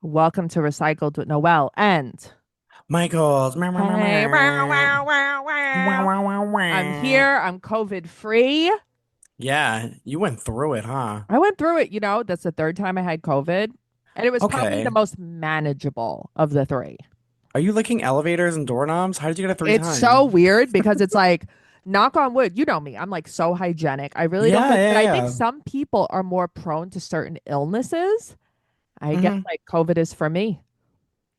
Welcome to Recycled with Noelle and Michael. hey, wow, wow, wow, wow. I'm here. I'm COVID free. Yeah, you went through it, huh? I went through it. That's the third time I had COVID, and it was probably the Okay. most manageable of the three. Are you licking elevators and doorknobs? How did you get it three It's so times? weird because it's like, knock on wood, you know me. I'm like so hygienic. I really don't Yeah, get, but yeah, I think yeah. some people are more prone to certain illnesses. I guess hmm like COVID is for me.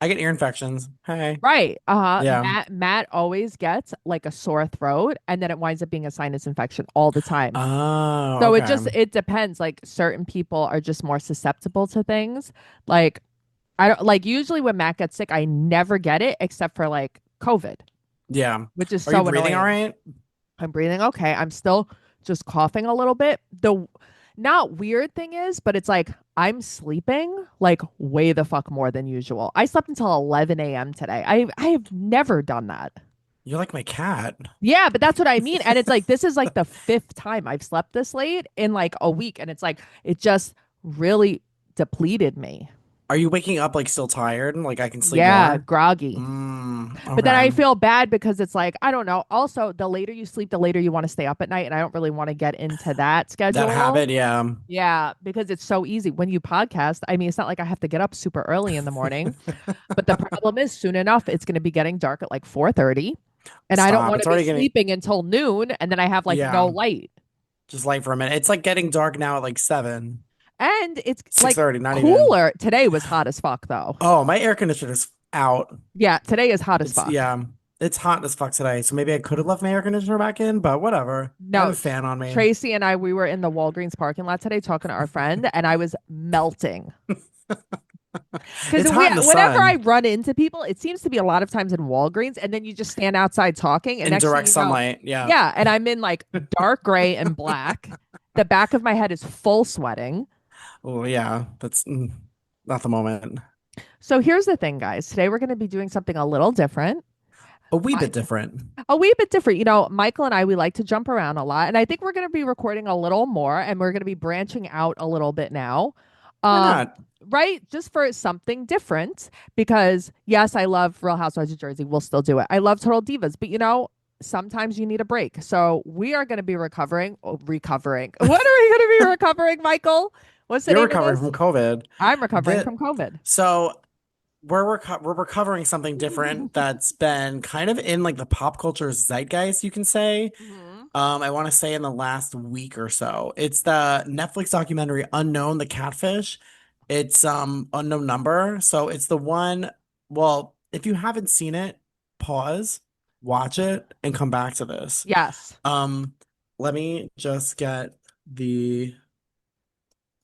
I get ear infections. Hey. Right. Uh-huh. Yeah. Matt always gets like a sore throat and then it winds up being a sinus infection all the time. Oh, So okay. it depends. Like certain people are just more susceptible to things. Like I don't like usually when Matt gets sick, I never get it except for like COVID, Yeah. which is Are you so breathing all annoying. right? I'm breathing okay. I'm still just coughing a little bit. The not weird thing is, but it's like I'm sleeping like way the fuck more than usual. I slept until 11 a.m. today. I have never done that. You're like my cat. Yeah, but that's what I mean. And it's like this is like the fifth time I've slept this late in like a week. And it's like it just really depleted me. Are you waking up like still tired? Like I can sleep Yeah, more? groggy. But then I Okay. feel bad because it's like, I don't know. Also, the later you sleep, the later you want to stay up at night. And I don't really want to get into that That schedule. habit, yeah. Yeah, because it's so easy when you podcast. I mean, it's not like I have to get up super early in the morning, but the problem is soon enough it's going to be getting dark at like 4:30, and I don't Stop. want It's to be already getting, sleeping until noon and then I have like no yeah. light. Just light for a minute. It's like getting dark now at like 7. And it's like 6:30, not even. cooler. Today was hot as fuck though. Oh, my air conditioner is out. Yeah, today is hot as It's fuck. yeah, it's hot as fuck today. So maybe I could have left my air conditioner back in, but whatever. I have No, a fan on me. Tracy and I, we were in the Walgreens parking lot today talking to our friend, and I was melting. Because It's hot in the whenever I sun run into people, it seems to be a lot of times in Walgreens, and then you just stand outside talking, and in next thing direct you know, sunlight. Yeah. yeah, and I'm in like dark gray and black. The back of my head is full sweating. Oh yeah, that's not the moment. So here's the thing, guys. Today we're going to be doing something a little different. A wee My, bit different. a wee bit different. Michael and I, we like to jump around a lot, and I think we're going to be recording a little more, and we're going to be branching out a little bit now. Why Um, not? right? Just for something different, because yes, I love Real Housewives of Jersey. We'll still do it. I love Total Divas, but sometimes you need a break. So we are going to be recovering. What are we going to be recovering, Michael? What's the You're name of recovering this? from COVID. I'm recovering The from COVID. so we're recovering something different that's been kind of in like the pop culture zeitgeist, you can say. hmm I want to say in the last week or so. It's the Netflix documentary Unknown, the Catfish. It's unknown number. So it's the one, well, if you haven't seen it, pause, watch it, and come back to this. Yes. Um, Let me just get the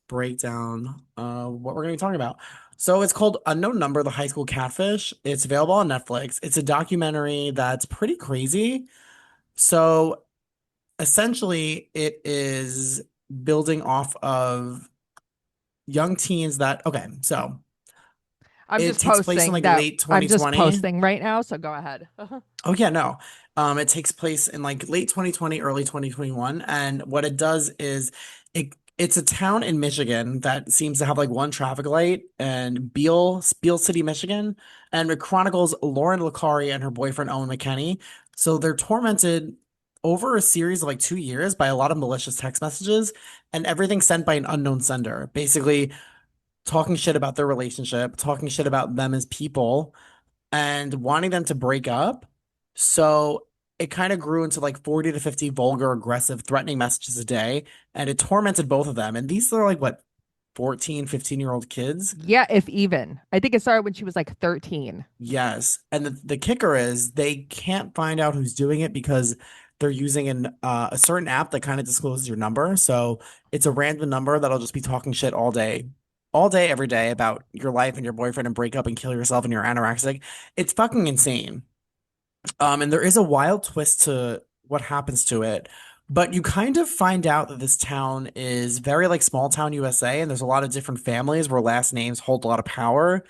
breakdown of what we're going to be talking about. So it's called Unknown Number, the High School Catfish. It's available on Netflix. It's a documentary that's pretty crazy. So essentially it is building off of young teens that okay, so it takes place in like late I'm just 2020. posting right now. So go ahead. Oh yeah, no. It takes place in like late 2020, early 2021. And what it does is it's a town in Michigan that seems to have like one traffic light and Beale City, Michigan. And it chronicles Lauren Licari and her boyfriend Owen McKenney. So they're tormented over a series of like 2 years by a lot of malicious text messages and everything sent by an unknown sender. Basically talking shit about their relationship, talking shit about them as people and wanting them to break up. So it kind of grew into like 40 to 50 vulgar, aggressive, threatening messages a day. And it tormented both of them. And these are like what, 14, 15-year-old kids? Yeah, if even. I think it started when she was like 13. Yes. And the kicker is they can't find out who's doing it because they're using a certain app that kind of discloses your number. So it's a random number that'll just be talking shit all day, every day about your life and your boyfriend and break up and kill yourself and you're anorexic. It's fucking insane. And there is a wild twist to what happens to it. But you kind of find out that this town is very like small town USA, and there's a lot of different families where last names hold a lot of power.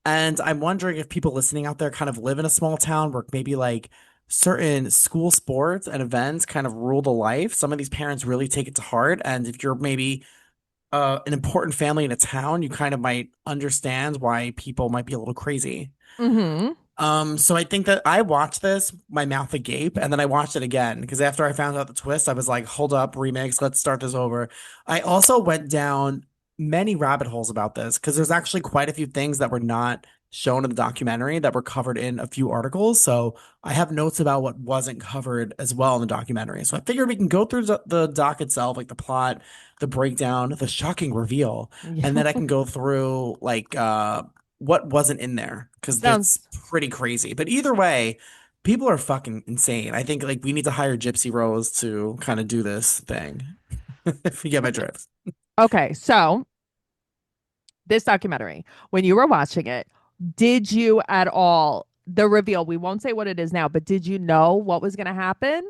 And I'm wondering if people listening out there kind of live in a small town where maybe like certain school sports and events kind of rule the life. Some of these parents really take it to heart. And if you're maybe an important family in a town, you kind of might understand why people might be a little crazy. Mm-hmm. So I think that I watched this, my mouth agape, and then I watched it again because after I found out the twist, I was like, hold up, remix, let's start this over. I also went down many rabbit holes about this because there's actually quite a few things that were not shown in the documentary that were covered in a few articles. So I have notes about what wasn't covered as well in the documentary. So I figured we can go through the doc itself, like the plot, the breakdown, the shocking reveal, and then I can go through like what wasn't in there because that's Sounds pretty crazy. But either way, people are fucking insane. I think like we need to hire Gypsy Rose to kind of do this thing. If you get my drift. okay. So this documentary, when you were watching it, did you at all the reveal? We won't say what it is now, but did you know what was going to happen?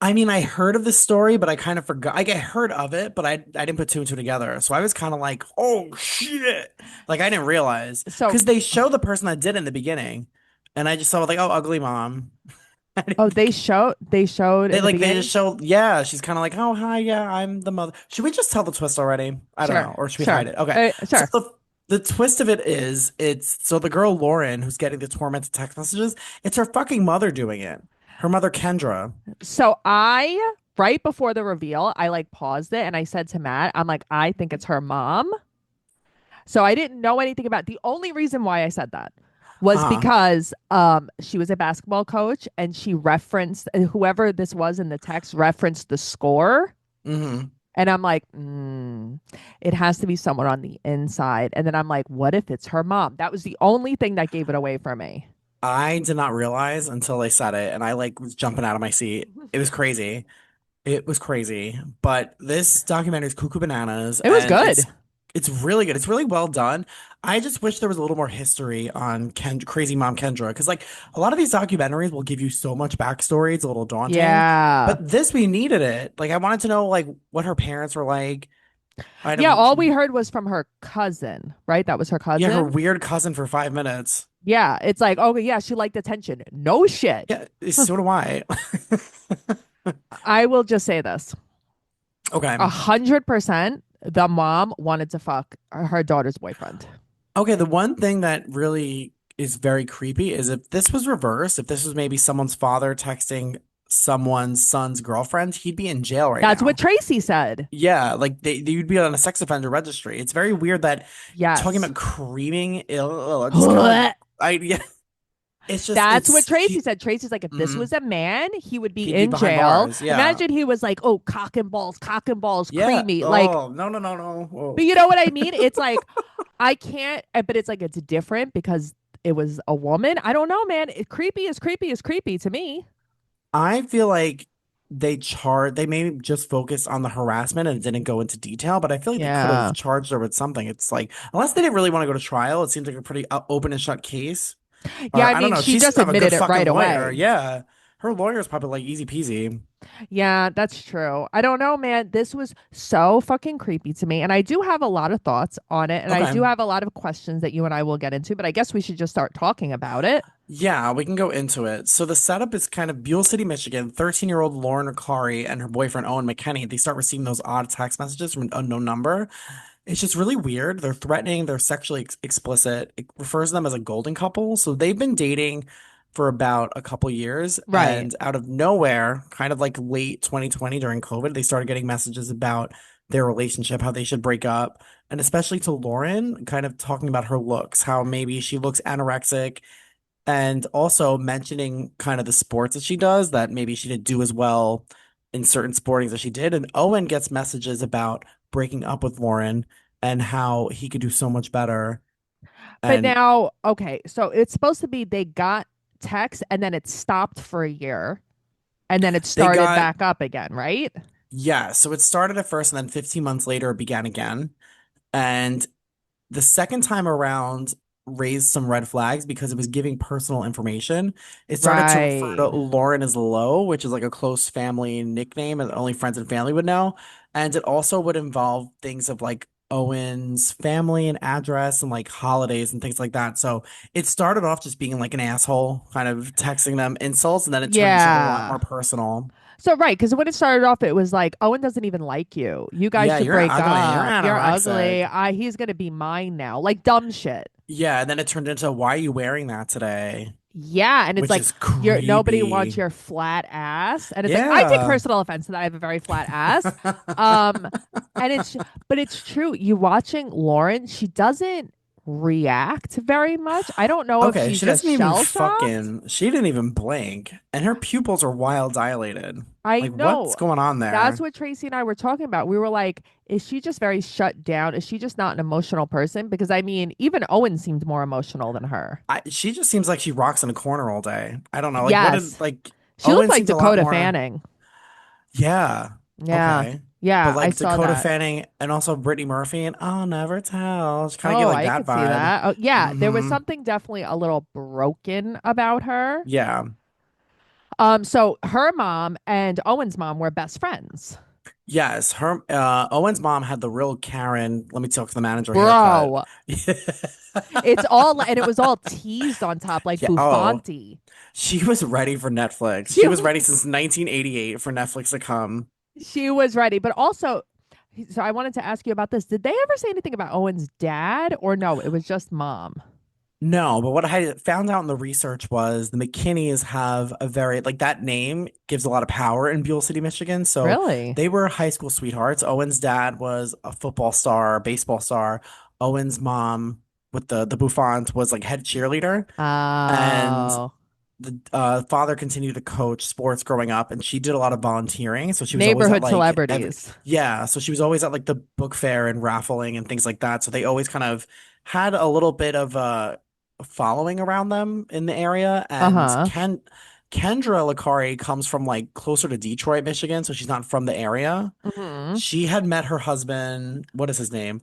I mean, I heard of this story, but I kind of forgot. Like, I heard of it, but I didn't put two and two together. So I was kind of like, oh shit. Like, I didn't realize So, because they show the person that did it in the beginning. And I just saw like, oh, ugly mom. I oh, didn't they showed in the they just beginning. show, yeah, she's kind of like, oh, hi, yeah, I'm the mother. Should we just tell the twist already? I don't Sure, know. Or should we hide sure, it? Okay. So sure. the twist of it is it's so the girl Lauren who's getting the tormented text messages, it's her fucking mother doing it. Her mother, Kendra. So I right before the reveal, I like paused it and I said to Matt, I'm like, I think it's her mom. So I didn't know anything about the only reason why I said that was Uh-huh. because she was a basketball coach and she referenced whoever this was in the text referenced the score. Hmm. And I'm like, it has to be someone on the inside. And then I'm like, what if it's her mom? That was the only thing that gave it away for me. I did not realize until they said it, and I like was jumping out of my seat. It was crazy. It was crazy, but this documentary is cuckoo bananas, It was and good. it's really good. It's really well done. I just wish there was a little more history on Crazy Mom Kendra, because like a lot of these documentaries will give you so much backstory. It's a little daunting, Yeah. but this we needed it. Like I wanted to know like what her parents were like. I Yeah. don't, All we heard was from her cousin, right? That was her yeah, her cousin. weird cousin for 5 minutes. Yeah. It's like, oh, yeah, she liked attention. No shit. Yeah, so do I. I will just say this Okay. 100% the mom wanted to fuck her daughter's boyfriend. Okay, the one thing that really is very creepy is if this was reversed, if this was maybe someone's father texting someone's son's girlfriend, he'd be in jail right That's what now. Tracey said. Yeah, like you'd be on a sex offender registry. It's very weird that talking Yes. about creaming, I just kind of like I yeah, it's just That's what it's Tracy she said. Tracy's like, if this mhm. was a man, he would be He'd be in behind jail. bars. Yeah. Imagine he was like, oh, cock and balls, Yeah. creamy. Like, Oh, no, no, no, no. but Oh. you know what I mean? It's like, I can't, but it's like, it's different because it was a woman. I don't know, man. Creepy is creepy to me. I feel like they maybe just focused on the harassment and didn't go into detail, but I feel like they could have Yeah. charged her with something. It's like unless they didn't really want to go to trial, it seems like a pretty open and shut case. Yeah. Or I I don't mean, know. she She seemed just to have a good admitted it fucking right lawyer. away. Yeah. Her lawyer's probably like easy peasy. Yeah, that's true. I don't know, man. This was so fucking creepy to me. And I do have a lot of thoughts on it. And I Okay. do have a lot of questions that you and I will get into, but I guess we should just start talking about it. Yeah, we can go into it. So the setup is kind of Buell City, Michigan. 13-year-old Lauren Clary and her boyfriend Owen McKenney, they start receiving those odd text messages from an unknown number. It's just really weird. They're threatening, they're sexually explicit. It refers to them as a golden couple. So they've been dating for about a couple years, Right. and out of nowhere, kind of like late 2020 during COVID, they started getting messages about their relationship, how they should break up, and especially to Lauren, kind of talking about her looks, how maybe she looks anorexic, and also mentioning kind of the sports that she does, that maybe she didn't do as well in certain sportings as she did. And Owen gets messages about breaking up with Lauren and how he could do so much better. But And now, okay, so it's supposed to be they got text and then it stopped for a year and then it they started got, back up again, right? yeah, so it started at first and then 15 months later it began again. And the second time around raised some red flags because it was giving personal information. It started to refer to Right. Lauren as Low, which is like a close family nickname and only friends and family would know. And it also would involve things of like Owen's family and address and like holidays and things like that. So it started off just being like an asshole, kind of texting them insults, and then it turned into something a lot Yeah. more personal. So right, because when it started off, it was like Owen doesn't even like you. You guys Yeah, should you're break ugly. You're up. You're ugly. anorexic. He's gonna be mine now. Like dumb shit. Yeah, and then it turned into why are you wearing that today? Yeah, and it's Which like is you're nobody wants creepy. your flat ass, and it's like I take Yeah. personal offense to that I have a very flat ass. Um, and it's but it's true. You watching Lauren, she doesn't react very much. I don't know if Okay, she's she just doesn't even shell shocked. she didn't even blink, and her pupils are wild dilated. I Like, what's know. going on That's there? what Tracy and I were talking about. We were like, is she just very shut down? Is she just not an emotional person? Because I mean, even Owen seemed more emotional than her. She just seems like she rocks in a corner all day. I don't know. Like, what did Yes. like She looked Owen like seems a lot Dakota more. Fanning. Yeah. Yeah. Okay. But Yeah, I like saw Dakota that. Fanning and also Brittany Murphy and I'll never tell. She kind of gave Oh, like I that could see vibe. that. Oh, yeah, there was Hmm. something definitely a little broken about her. Yeah. So her mom and Owen's mom were best friends. Yes. Her Owen's mom had the real Karen, let me talk to the manager haircut. Bro, it's all and it was all teased on top like Yeah. Oh, Buffonti. she was ready for Netflix. She She was ready since 1988 for Netflix to come. she was ready, but also so I wanted to ask you about this. Did they ever say anything about Owen's dad or no, it was just mom? No, but what I found out in the research was the McKinneys have a very, like that name gives a lot of power in Buell City, Michigan. So Really? they were high school sweethearts. Owen's dad was a football star, baseball star. Owen's mom with the bouffant was like head cheerleader. And Oh, the father continued to coach sports growing up, and she did a lot of volunteering. So she was always at neighborhood like every, celebrities. yeah. So she was always at like the book fair and raffling and things like that. So they always kind of had a little bit of a following around them in the area. And Uh-huh. Kendra Lakari comes from like closer to Detroit, Michigan, so she's not from the area. Hmm. She had met her husband, what is his name?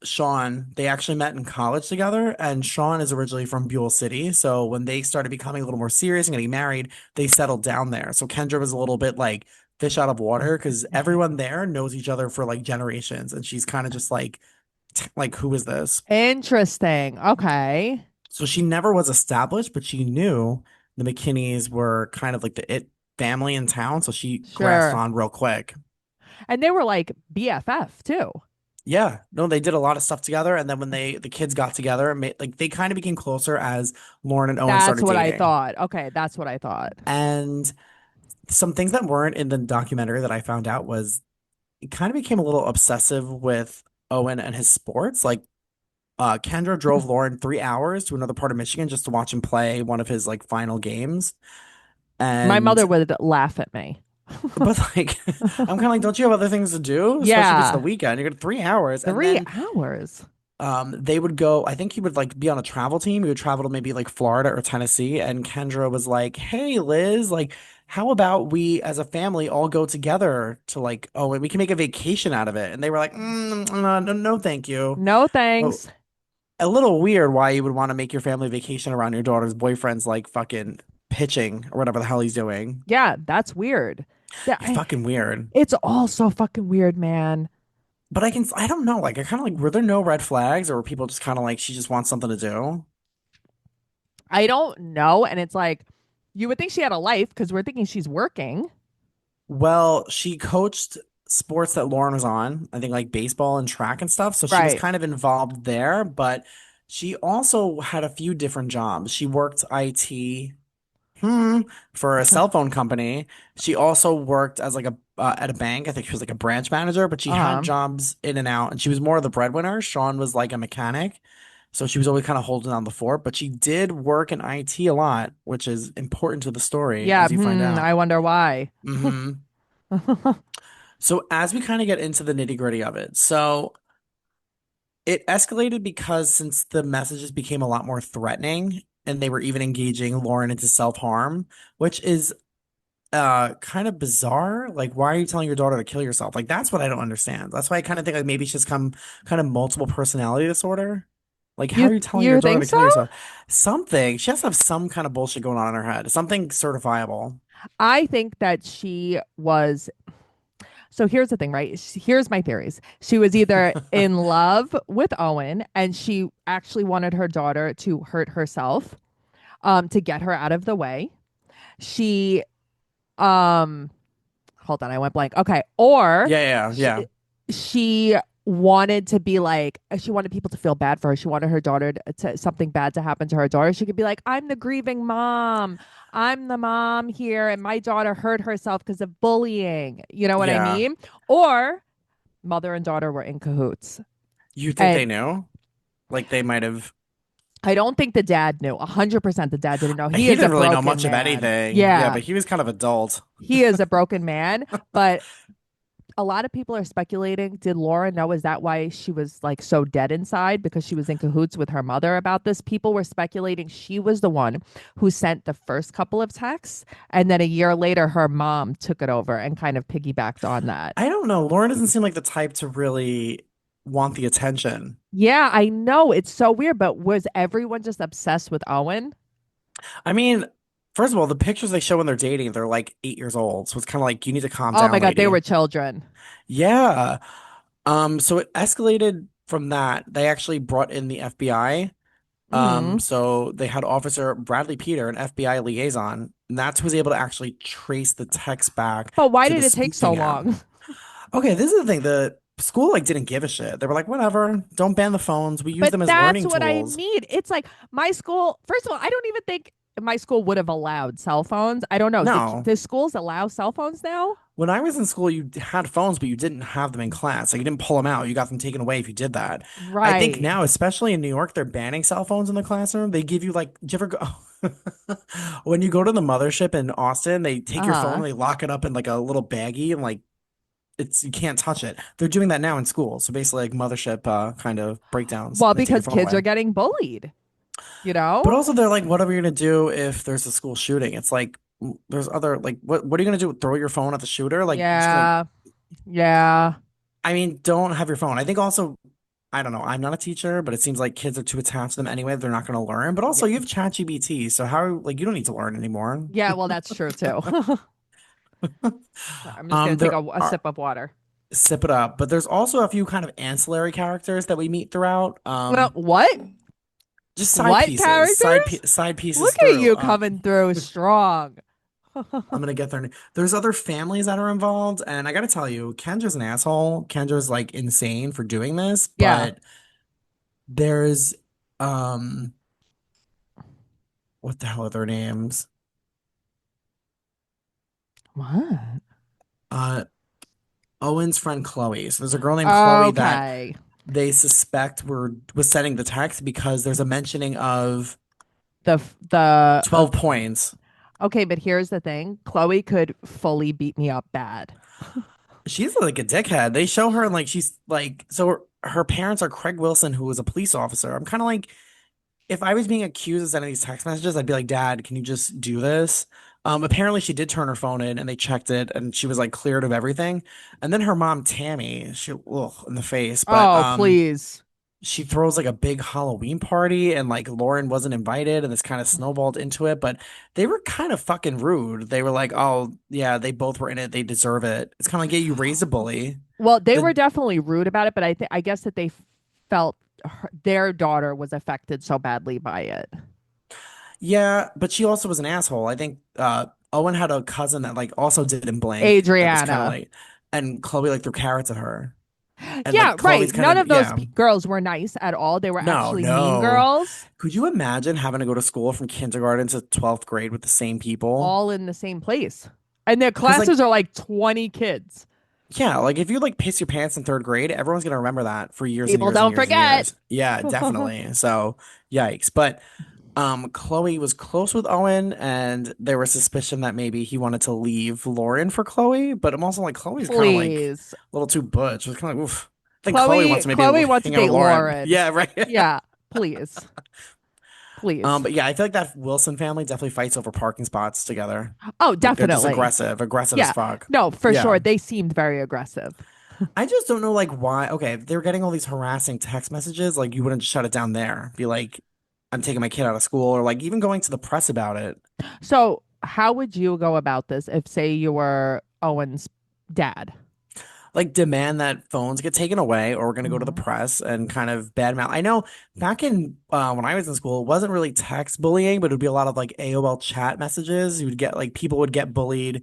Sean, they actually met in college together, and Sean is originally from Buell City. So when they started becoming a little more serious and getting married, they settled down there. So Kendra was a little bit like fish out of water because everyone there knows each other for like generations, and she's kind of just like, like, who is this? Interesting. Okay. So she never was established, but she knew the McKinneys were kind of like the it family in town, so she grasped Sure. on real quick. And they were like BFF too. Yeah, no, they did a lot of stuff together, and then when the kids got together, like they kind of became closer as Lauren and Owen That's started what I dating. thought. Okay, that's what I thought. And some things that weren't in the documentary that I found out was it kind of became a little obsessive with Owen and his sports. Like Kendra drove Lauren 3 hours to another part of Michigan just to watch him play one of his like final games. My And mother would laugh at me. but like I'm kind of like, don't you have other things to do? Especially if it's the Yeah. weekend. You're 3 hours. And 3 hours. they would go, I think he would like be on a travel team. He would travel to maybe like Florida or Tennessee. And Kendra was like, hey, Liz, like, how about we as a family all go together to like, oh, and we can make a vacation out of it. And they were like, no, no, no, thank you. No Oh, thanks. a little weird why you would want to make your family vacation around your daughter's boyfriend's like fucking pitching or whatever the hell he's doing. Yeah, that's weird. That Fucking weird. it's all so fucking weird, man. But I don't know. Like, I kind of like, were there no red flags or were people just kind of like, she just wants something to do? I don't know. And it's like you would think she had a life because we're thinking she's working. Well, she coached sports that Lauren was on, I think like baseball and track and stuff. So she was Right. kind of involved there, but she also had a few different jobs. She worked IT, hmm, for a cell phone company. She also worked as like a at a bank. I think she was like a branch manager, but she had Uh-huh. jobs in and out, and she was more of the breadwinner. Sean was like a mechanic. So she was always kind of holding down the fort, but she did work in IT a lot, which is important to the story Yeah, as you find out. I wonder why. Hmm. So as we kind of get into the nitty-gritty of it, so it escalated because since the messages became a lot more threatening and they were even engaging Lauren into self-harm, which is kind of bizarre. Like, why are you telling your daughter to kill yourself? Like, that's what I don't understand. That's why I kind of think like maybe she's come kind of multiple personality disorder. Like, how are you telling your You daughter think to so? kill yourself? Something. She has to have some kind of bullshit going on in her head. Something certifiable. I think that she was. So here's the thing, right? Here's my theories. She was either in love with Owen and she actually wanted her daughter to hurt herself to get her out of the way. She Um, hold on, I went blank. Okay. Or Yeah, yeah, yeah, she, she wanted to be like, she wanted people to feel bad for her. She wanted her daughter to something bad to happen to her daughter. She could be like, I'm the grieving mom. I'm the mom here, and my daughter hurt herself because of bullying. You know what I yeah. mean? Or mother and daughter were in cahoots. You think And they knew? Like they might have. I don't think the dad knew. 100% the dad didn't know. He He is a didn't really know broken much of man. anything. Yeah, Yeah, but he was kind of adult. he is a broken man. But a lot of people are speculating, did Laura know? Is that why she was like so dead inside? Because she was in cahoots with her mother about this? People were speculating she was the one who sent the first couple of texts. And then a year later, her mom took it over and kind of piggybacked on that. I don't know. Lauren doesn't seem like the type to really want the attention. Yeah, I know. It's so weird. But was everyone just obsessed with Owen? I mean, first of all, the pictures they show when they're dating, they're like 8 years old. So it's kind of like, you need to calm Oh my down, God, they lady. were children. Yeah. So it escalated from that. They actually brought in the FBI. Mm. So they had Officer Bradley Peter, an FBI liaison, and that's who was able to actually trace the text back But why to did the it take so spoofing app. long? Okay, this is the thing. The school like didn't give a shit. They were like, whatever, don't ban the phones. We use But them as that's learning what I tools. mean. It's like my school, first of all, I don't even think my school would have allowed cell phones. I don't know. No. Do schools allow cell phones now? When I was in school, you had phones, but you didn't have them in class. Like you didn't pull them out. You got them taken away if you did that. I think Right. now, especially in New York, they're banning cell phones in the classroom. They give you like, do you ever go when you go to the mothership in Austin, they take your phone Uh-huh. and they lock it up in like a little baggie and like it's you can't touch it. They're doing that now in school. So basically like mothership kind of breakdowns. Well, They take your because phone kids are away. getting bullied, you But know? also they're like, what are we gonna do if there's a school shooting? It's like there's other like what are you gonna do? Throw your phone at the shooter? Like you're just gonna Yeah. Yeah. I mean, don't have your phone. I think also, I don't know. I'm not a teacher, but it seems like kids are too attached to them anyway. They're not going to learn. But Yeah. also, you have ChatGPT, so how like you don't need to learn anymore. Yeah, well, that's true too. I'm just gonna take There a are sip of water. sip it up, but there's also a few kind of ancillary characters that we meet throughout. What? Just side What pieces, characters? side pieces Look at through. you coming through strong. I'm gonna get there. There's other families that are involved, and I gotta tell you, Kendra's an asshole. Kendra's like insane for doing this, Yeah. but there's um, what the hell are their names? What? Uh, Owen's friend Chloe. So there's a girl named Chloe that Okay. they suspect was sending the text because there's a mentioning of The 12 points. okay, but here's the thing. Chloe could fully beat me up bad. She's like a dickhead. They show her and like she's like so her parents are Craig Wilson, who was a police officer. I'm kind of like if I was being accused of sending these text messages, I'd be like, Dad, can you just do this? Apparently she did turn her phone in and they checked it and she was like cleared of everything. And then her mom, Tammy, she ugh, in the face, but Oh, please. she throws like a big Halloween party and like Lauren wasn't invited and this kind of snowballed into it, but they were kind of fucking rude. They were like, "Oh, yeah, they both were in it. They deserve it." It's kind of like, "Yeah, you raised a bully." Well, they were The definitely rude about it, but I guess that they felt their daughter was affected so badly by it. Yeah, but she also was an asshole. I think Owen had a cousin that like also didn't blink. That was kind of Adriana. like and Chloe like threw carrots at her. And Yeah, like Chloe's right. kind None of of those yeah. girls were nice at all. They were No, actually mean no. girls, Could you imagine having to go to school from kindergarten to 12th grade with the same people? all in the same place. And their Because like classes are like 20 kids. yeah, like if you like piss your pants in third grade, everyone's gonna remember that for years and People years and don't years and forget. years. Yeah, definitely. So, yikes. But Chloe was close with Owen, and there was suspicion that maybe he wanted to leave Lauren for Chloe. But I'm also like Chloe's kind of like Please. a little too butch. It's kind of like oof. I think Chloe wants Chloe to maybe Chloe wants to hang out date with Lauren. Lauren. Yeah, right. Yeah, please. Please. But yeah, I feel like that Wilson family definitely fights over parking spots together. Oh, Like they're just definitely. aggressive as Yeah. fuck. No, for Yeah. sure. They seemed very aggressive. I just don't know like why. Okay, if they're getting all these harassing text messages, like you wouldn't shut it down there. Be like, I'm taking my kid out of school, or like even going to the press about it. So, how would you go about this if, say, you were Owen's dad? Like demand that phones get taken away, or we're gonna go to the Mhm. press and kind of badmouth. I know back in when I was in school, it wasn't really text bullying, but it would be a lot of like AOL chat messages. You would get like people would get bullied.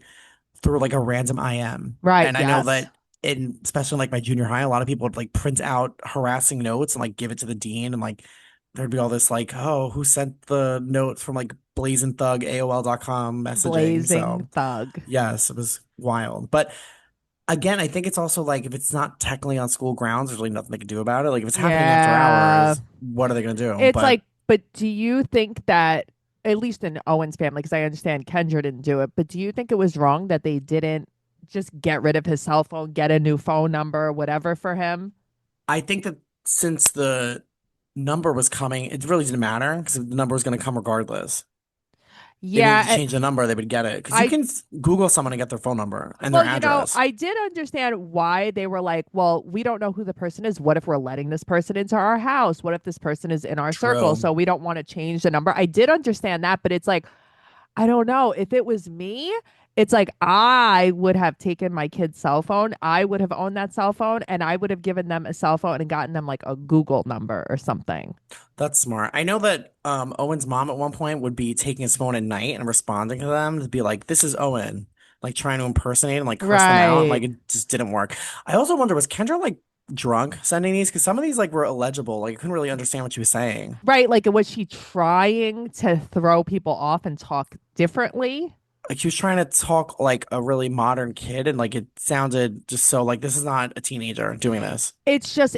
through like a random IM. Right. And I know Yes. that in especially in like my junior high, a lot of people would like print out harassing notes and like give it to the dean and like there'd be all this like, oh, who sent the note from like Blazing Thug AOL.com messaging. Blazing So thug. yes, it was wild. But again, I think it's also like if it's not technically on school grounds, there's really nothing they can do about it. Like if it's happening after Yeah. hours, what are they gonna do? It's But like, but do you think that, at least in Owen's family, because I understand Kendra didn't do it, but do you think it was wrong that they didn't just get rid of his cell phone, get a new phone number, whatever for him? I think that since the number was coming, it really didn't matter because the number was going to come regardless. They needed to Yeah, change the number, they would get it. Because you I can Google someone and get their phone number and their well, you know, address. I did understand why they were like, well, we don't know who the person is. What if we're letting this person into our house? What if this person is in our circle? True. So we don't want to change the number. I did understand that, but it's like, I don't know. If it was me, it's like I would have taken my kid's cell phone. I would have owned that cell phone and I would have given them a cell phone and gotten them like a Google number or something. That's smart. I know that Owen's mom at one point would be taking his phone at night and responding to them to be like, "This is Owen," like trying to impersonate and like curse them out, and like Right. it just didn't work. I also wonder, was Kendra like drunk sending these? Because some of these like were illegible. Like I couldn't really understand what she was saying. Right. Like, was she trying to throw people off and talk differently? Like she was trying to talk like a really modern kid, and like it sounded just so like this is not a teenager doing this. It's just,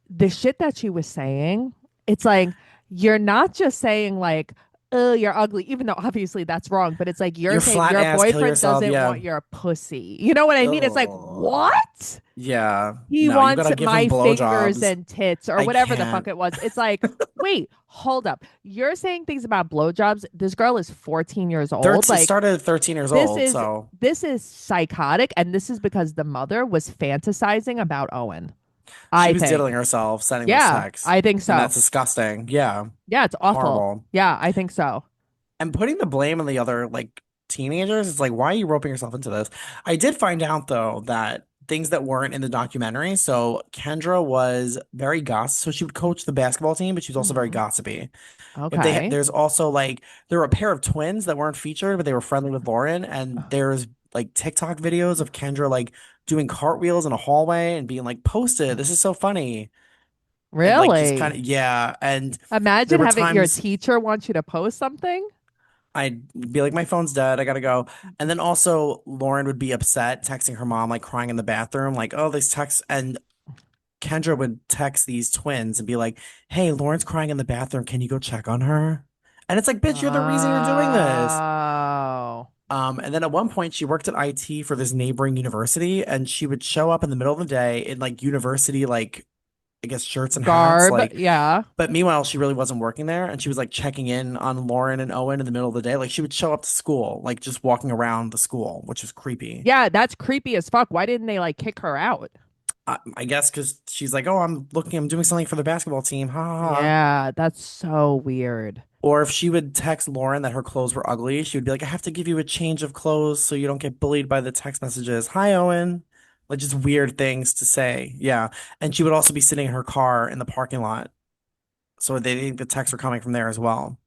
the shit that she was saying, it's like, you're not just saying, like, oh, you're ugly, even though obviously that's wrong, but it's like you're Your saying flat your ass, kill boyfriend yourself. doesn't Yeah. want your pussy. You know what I mean? It's like, Ugh. what? Yeah. He No, you wants gotta give him my fingers blowjobs. and tits or I whatever the fuck can't. it was. It's like, wait, hold up. You're saying things about blowjobs. This girl is 14 years old. 13 Like, started at 13 years this old, is so this is psychotic, and this is because the mother was fantasizing about Owen. she I was diddling think. herself sending those Yeah, texts. I think And that's so. disgusting. Yeah. Yeah, it's awful. Horrible. Yeah, I think so. And putting the blame on the other like teenagers, it's like, why are you roping yourself into this? I did find out though that things that weren't in the documentary. So Kendra was very gossip. So she would coach the basketball team, but she was also very Hmm. gossipy. If they Okay. there's also like there were a pair of twins that weren't featured, but they were friendly with Lauren, and there's like TikTok videos of Kendra like doing cartwheels in a hallway and being like posted. This is so funny. And like just kind Really? of yeah. And there Imagine were having your times teacher want you to post something. I'd be like, my phone's dead. I gotta go. And then also Lauren would be upset, texting her mom, like crying in the bathroom, like, oh, this text. And Kendra would text these twins and be like, hey, Lauren's crying in the bathroom. Can you go check on her? And it's like, bitch, you're the reason you're doing this. Oh, And then at one point she worked at IT for this neighboring university, and she would show up in the middle of the day in like university, like I guess shirts and hats, garb. like Yeah. but meanwhile, she really wasn't working there, and she was like checking in on Lauren and Owen in the middle of the day. Like she would show up to school, like just walking around the school, which was creepy. Yeah, that's creepy as fuck. Why didn't they like kick her out? I guess because she's like, "Oh, I'm doing something for the basketball team." Ha ha ha. Yeah, that's so weird. Or if she would text Lauren that her clothes were ugly, she would be like, "I have to give you a change of clothes so you don't get bullied by the text messages." Hi, Owen. Like just weird things to say. Yeah, and she would also be sitting in her car in the parking lot, so they think the texts were coming from there as well.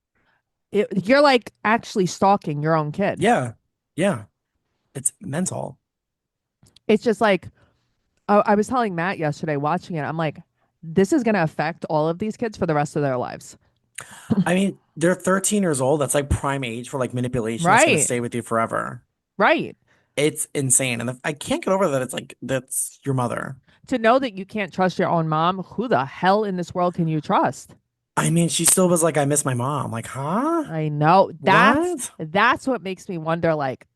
You're like actually stalking your own kid. Yeah, yeah. It's mental. It's just like, I was telling Matt yesterday watching it, I'm like, this is going to affect all of these kids for the rest of their lives. I mean, they're 13 years old. That's like prime age for like manipulation. That's going to Right. stay with you forever. Right. It's insane. And I can't get over that. It's like, that's your mother. To know that you can't trust your own mom, who the hell in this world can you trust? I mean, she still was like, I miss my mom. Like, huh? I know. What? That's what makes me wonder, like,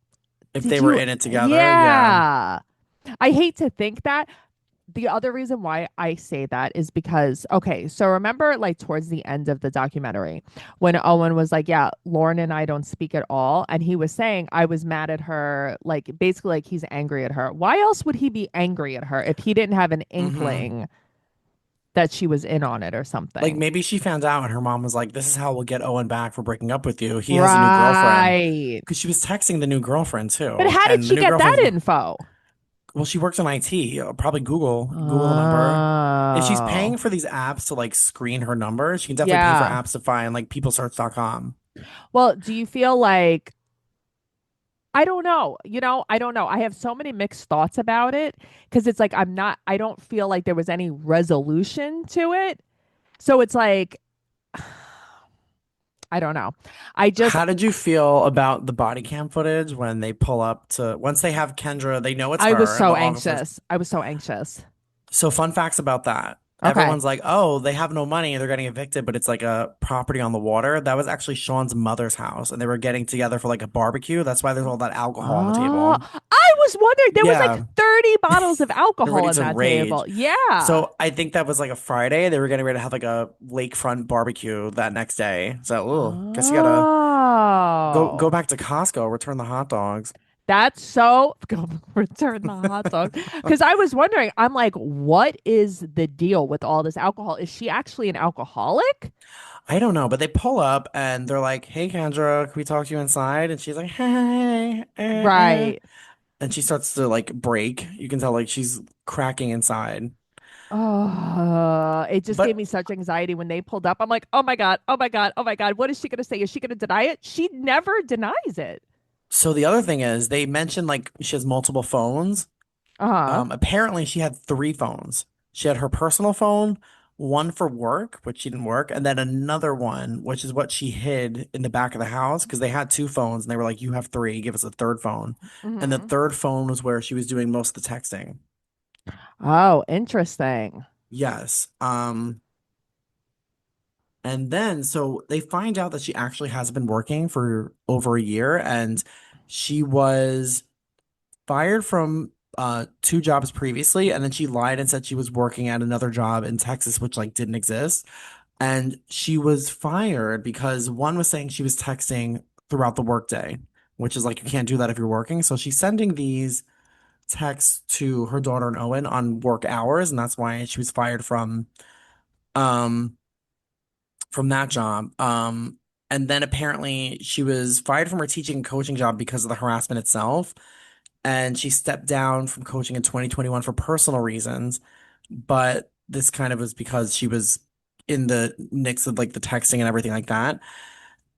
If did they were you in it together, yeah. yeah. I hate to think that. The other reason why I say that is because, okay, so remember like towards the end of the documentary when Owen was like, yeah, Lauren and I don't speak at all. And he was saying, I was mad at her, like basically like he's angry at her. Why else would he be angry at her if he didn't have an Hmm. inkling that she was in on it or Like something? maybe she found out and her mom was like, this is how we'll get Owen back for breaking up with you. He has a new girlfriend. Right. Because she was texting the new girlfriend But too. how did And the she new get that girlfriend's info? well, she works in IT. Probably Google the number. If she's Oh, paying for these apps to like screen her numbers, she can definitely pay for yeah. apps to find like peoplesearch.com. Well, do you feel like I don't know. I don't know. I have so many mixed thoughts about it because it's like I don't feel like there was any resolution to it. So it's like, I don't know. I just, How did you feel about the body cam footage when they pull up to, once they have Kendra, they know it's I was her and so the officers. anxious. I was so anxious. So fun facts about that. Okay. Everyone's like, oh, they have no money, they're getting evicted, but it's like a property on the water. That was actually Sean's mother's house, and they were getting together for like a barbecue. That's why there's all that alcohol on the Oh, table. I was wondering. There was like Yeah, 30 bottles of they're alcohol ready on to that table. rage. Yeah. So I think that was like a Friday. They were getting ready to have like a lakefront barbecue that next day. So, oh, guess you gotta go Oh. back to Costco, return the hot dogs. That's so go return the hot dog. Because I was wondering, I'm like, what is the deal with all this alcohol? Is she actually an alcoholic? I don't know, but they pull up and they're like, "Hey, Kendra, can we talk to you inside?" And she's like, "Hey," Right. and she starts to like break. You can tell like she's cracking inside. Oh, it just gave But me such anxiety when they pulled up. I'm like, oh my God, oh my God, oh my God. What is she gonna say? Is she gonna deny it? She never denies it. so the other thing is they mentioned like she has multiple phones. Uh-huh. Apparently she had three phones. She had her personal phone, one for work, which she didn't work, and then another one, which is what she hid in the back of the house because they had two phones and they were like, "You have three, give us a third phone." And the Hmm. third phone was where she was doing most of the texting. Oh, interesting. Yes. And then so they find out that she actually has been working for over a year and she was fired from two jobs previously and then she lied and said she was working at another job in Texas which like didn't exist. And she was fired because one was saying she was texting throughout the workday, which is like you can't do that if you're working. So she's sending these texts to her daughter and Owen on work hours, and that's why she was fired um from that job. And then apparently she was fired from her teaching and coaching job because of the harassment itself. And she stepped down from coaching in 2021 for personal reasons. But this kind of was because she was in the mix of like the texting and everything like that.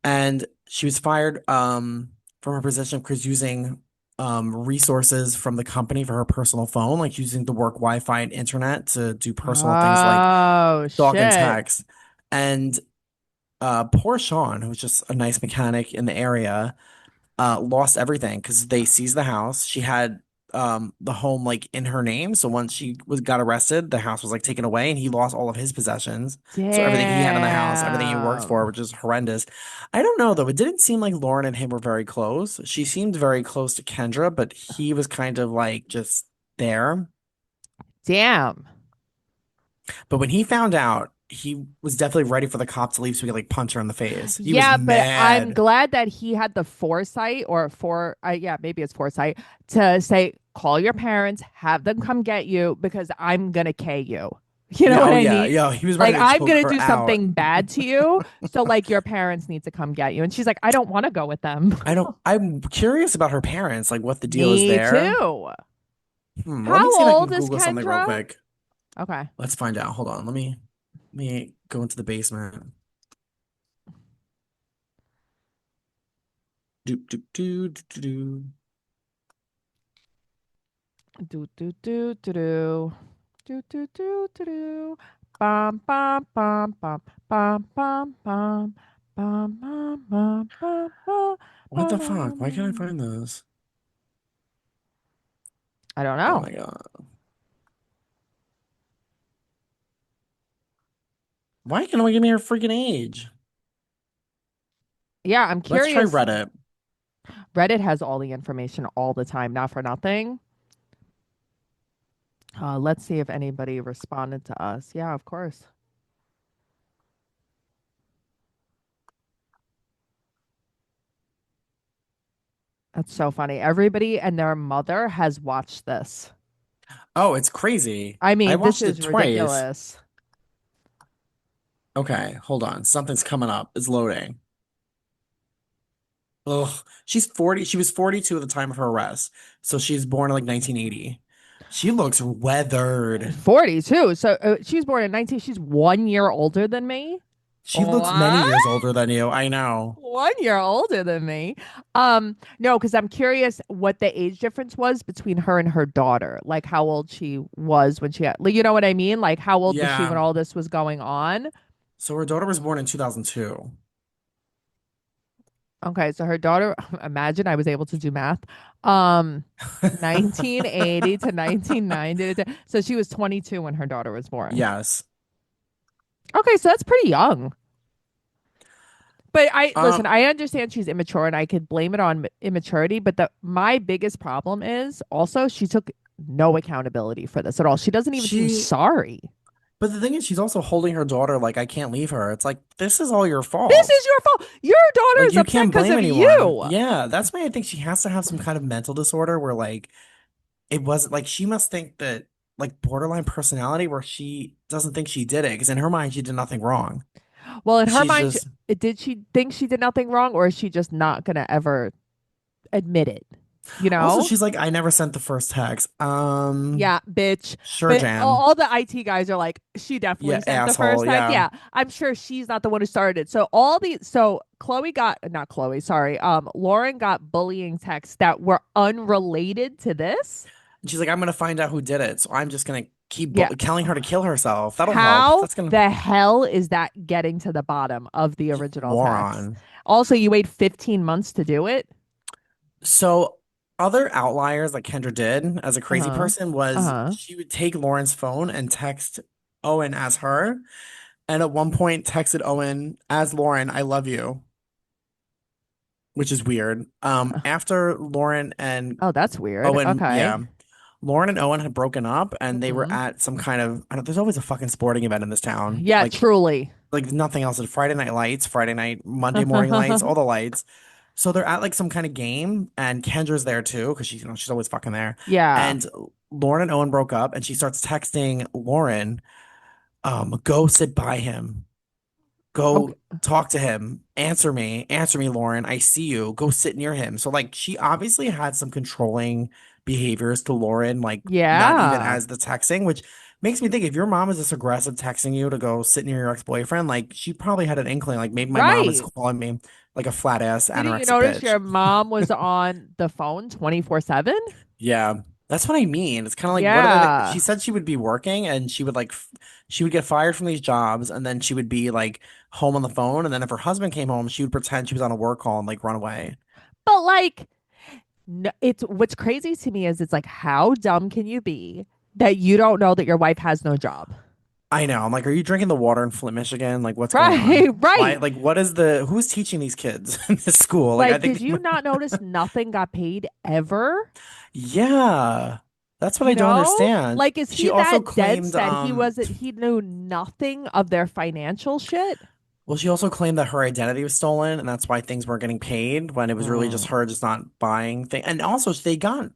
And she was fired from her position because using resources from the company for her personal phone, like using the work Wi-Fi and internet to do personal things like Oh, stalk and shit. text. And poor Sean, who's just a nice mechanic in the area, lost everything because they seized the house. She had the home like in her name. So once she was got arrested, the house was like taken away and he lost all of his possessions. So everything he had in the house, everything he worked for, Damn. which is horrendous. I don't know though. It didn't seem like Lauren and him were very close. She seemed very close to Kendra, but he was kind of like just there. Damn. But when he found out, he was definitely ready for the cop to leave so he could like punch her in the face. He was Yeah, but I'm mad. glad that he had the foresight or yeah, maybe it's foresight to say, call your parents, have them come get you because I'm gonna K you. You know Yeah, what oh I yeah, mean? yeah. He was ready Like, to I'm choke gonna her do out. something bad to you. So, like, your parents need to come get you. And she's like, I don't want to go with them. I'm curious about her parents, like what the deal is Me there. too. Let me How see if I old can is Google something real Kendra? quick. Okay. Let's find out. Hold on. Let me go into the basement. Do do do do do. Do. Do do do do do. Do do do do do. Bum bum bum bum bum bum bum bum bum bum bum bum What the fuck? Why can't I bum. find this? I don't Oh know. my God. Why can't I give me her freaking age? Yeah, I'm Let's try curious. Reddit. Reddit has all the information all the time, not for nothing. Let's see if anybody responded to us. Yeah, of course. That's so funny. Everybody and their mother has watched this. Oh, it's crazy. I I mean, this watched is it twice. ridiculous. Okay, hold on. Something's coming up. It's loading. Ugh. She's 40. She was 42 at the time of her arrest. So she's born in like 1980. She looks weathered. 42. So she was born in 19. She's 1 year older than me. She looks many What? years older than you. I know. 1 year older than me. No, because I'm curious what the age difference was between her and her daughter. Like how old she was when she had, like, you know what I mean? Like how old was she when Yeah. all this was going on? So her daughter was born in 2002. Okay, so her daughter, imagine I was able to do math. Um, 1980 to 1990. So she was 22 when her daughter was born. Yes. Okay, so that's pretty young. But I listen, Um, I understand she's immature and I could blame it on immaturity, but the my biggest problem is also she took no accountability for this at all. She doesn't even seem she, sorry. but the thing is, she's also holding her daughter like, I can't leave her. It's like, this is all your This fault. is your fault. Your daughter Like, is you upset can't because blame of anyone. you. Yeah. That's why I think she has to have some kind of mental disorder where, like, it wasn't like she must think that, like, borderline personality where she doesn't think she did it because in her mind, she did nothing wrong. Well, in her She's mind, just, did she think she did nothing wrong, or is she just not gonna ever admit it? You also, know? she's like, I never sent the first text. Yeah, bitch. Sure, But Jan. all the IT guys are like, she definitely Yeah, sent the asshole. first text. Yeah. Yeah, I'm sure she's not the one who started it. So Chloe got not Chloe, sorry. Lauren got bullying texts that were unrelated to this. And she's like, I'm gonna find out who did it. So I'm just gonna keep Yeah. telling her to kill herself. That'll help. How That's gonna the hell is that getting to the bottom of the original text? moron. Also, you wait 15 months to do it? So other outliers like Kendra did as a crazy Uh-huh. person was Uh-huh. she would take Lauren's phone and text Owen as her, and at one point texted Owen as Lauren, I love you, which is weird. After Lauren and Oh, that's weird. Owen, Okay. yeah. Lauren and Owen had broken up and they were Hmm. at some kind of I don't, there's always a fucking sporting event in this town. Yeah, truly. Like nothing else. Friday night lights, Friday night, Monday morning lights, all the lights. So they're at like some kind of game, and Kendra's there too because she's she's always fucking there. Yeah. And Lauren and Owen broke up, and she starts texting Lauren, go sit by him, Okay. go talk to him, answer me, Lauren, I see you, go sit near him. So like she obviously had some controlling behaviors to Lauren, like not even Yeah. as the texting, which makes me think if your mom is this aggressive texting you to go sit near your ex-boyfriend, like she probably had an inkling, like maybe my mom is Right. calling me like a flat ass Didn't you anorexic notice bitch. your mom was on the phone 24/7? Yeah. That's what I mean. It's kind of like what are they? She Yeah. said she would be working and she would like she would get fired from these jobs and then she would be like home on the phone and then if her husband came home, she would pretend she was on a work call and like run away. But like, no, it's what's crazy to me is it's like, how dumb can you be that you don't know that your wife has no job? I know. I'm like, are you drinking the water in Flint, Michigan? Like, what's going on? Right, Why? right. Like, what is the who's teaching these kids in this school? Like, I Like, did think, you not notice nothing got paid ever? yeah, that's what I You don't know? understand. Like, is She he also that dead claimed, set he knew nothing of their financial shit? well, she also claimed that her identity was stolen, and that's why things weren't getting paid when it was really just Mm. her just not buying things. And also, they got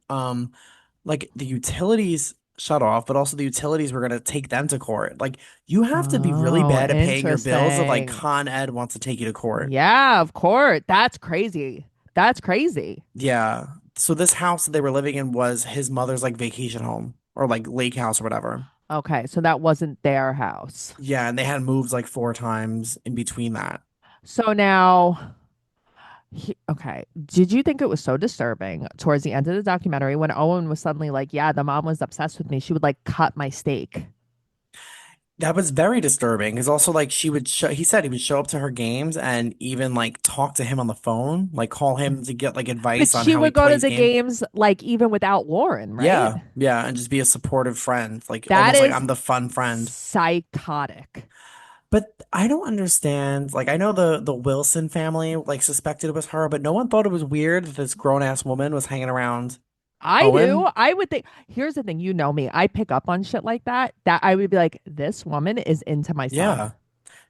like the utilities shut off, but also the utilities were gonna take them to court. Like, you have to be really Oh, bad at paying your bills if like interesting. Con Ed wants to take you to court. Yeah, of course. That's crazy. That's crazy. Yeah. So this house that they were living in was his mother's like vacation home or like lake house or whatever. Okay, so that wasn't their house. Yeah, and they had moved like four times in between that. So now, okay, did you think it was so disturbing towards the end of the documentary when Owen was suddenly like, yeah, the mom was obsessed with me. She would like cut my steak. That was very disturbing because also like she would show he said he would show up to her games and even like talk to him on the phone, like call him to get like But advice on she how he would go to plays the game. games like even without Lauren, right? Yeah, yeah, and just be a supportive friend, like That almost like is I'm the fun friend. psychotic. But I don't understand. Like I know the Wilson family like suspected it was her, but no one thought it was weird that this grown ass woman was hanging around I do. Owen. I would think, here's the thing, you know me. I pick up on shit like that. That I would be like, this woman is into my son. Yeah.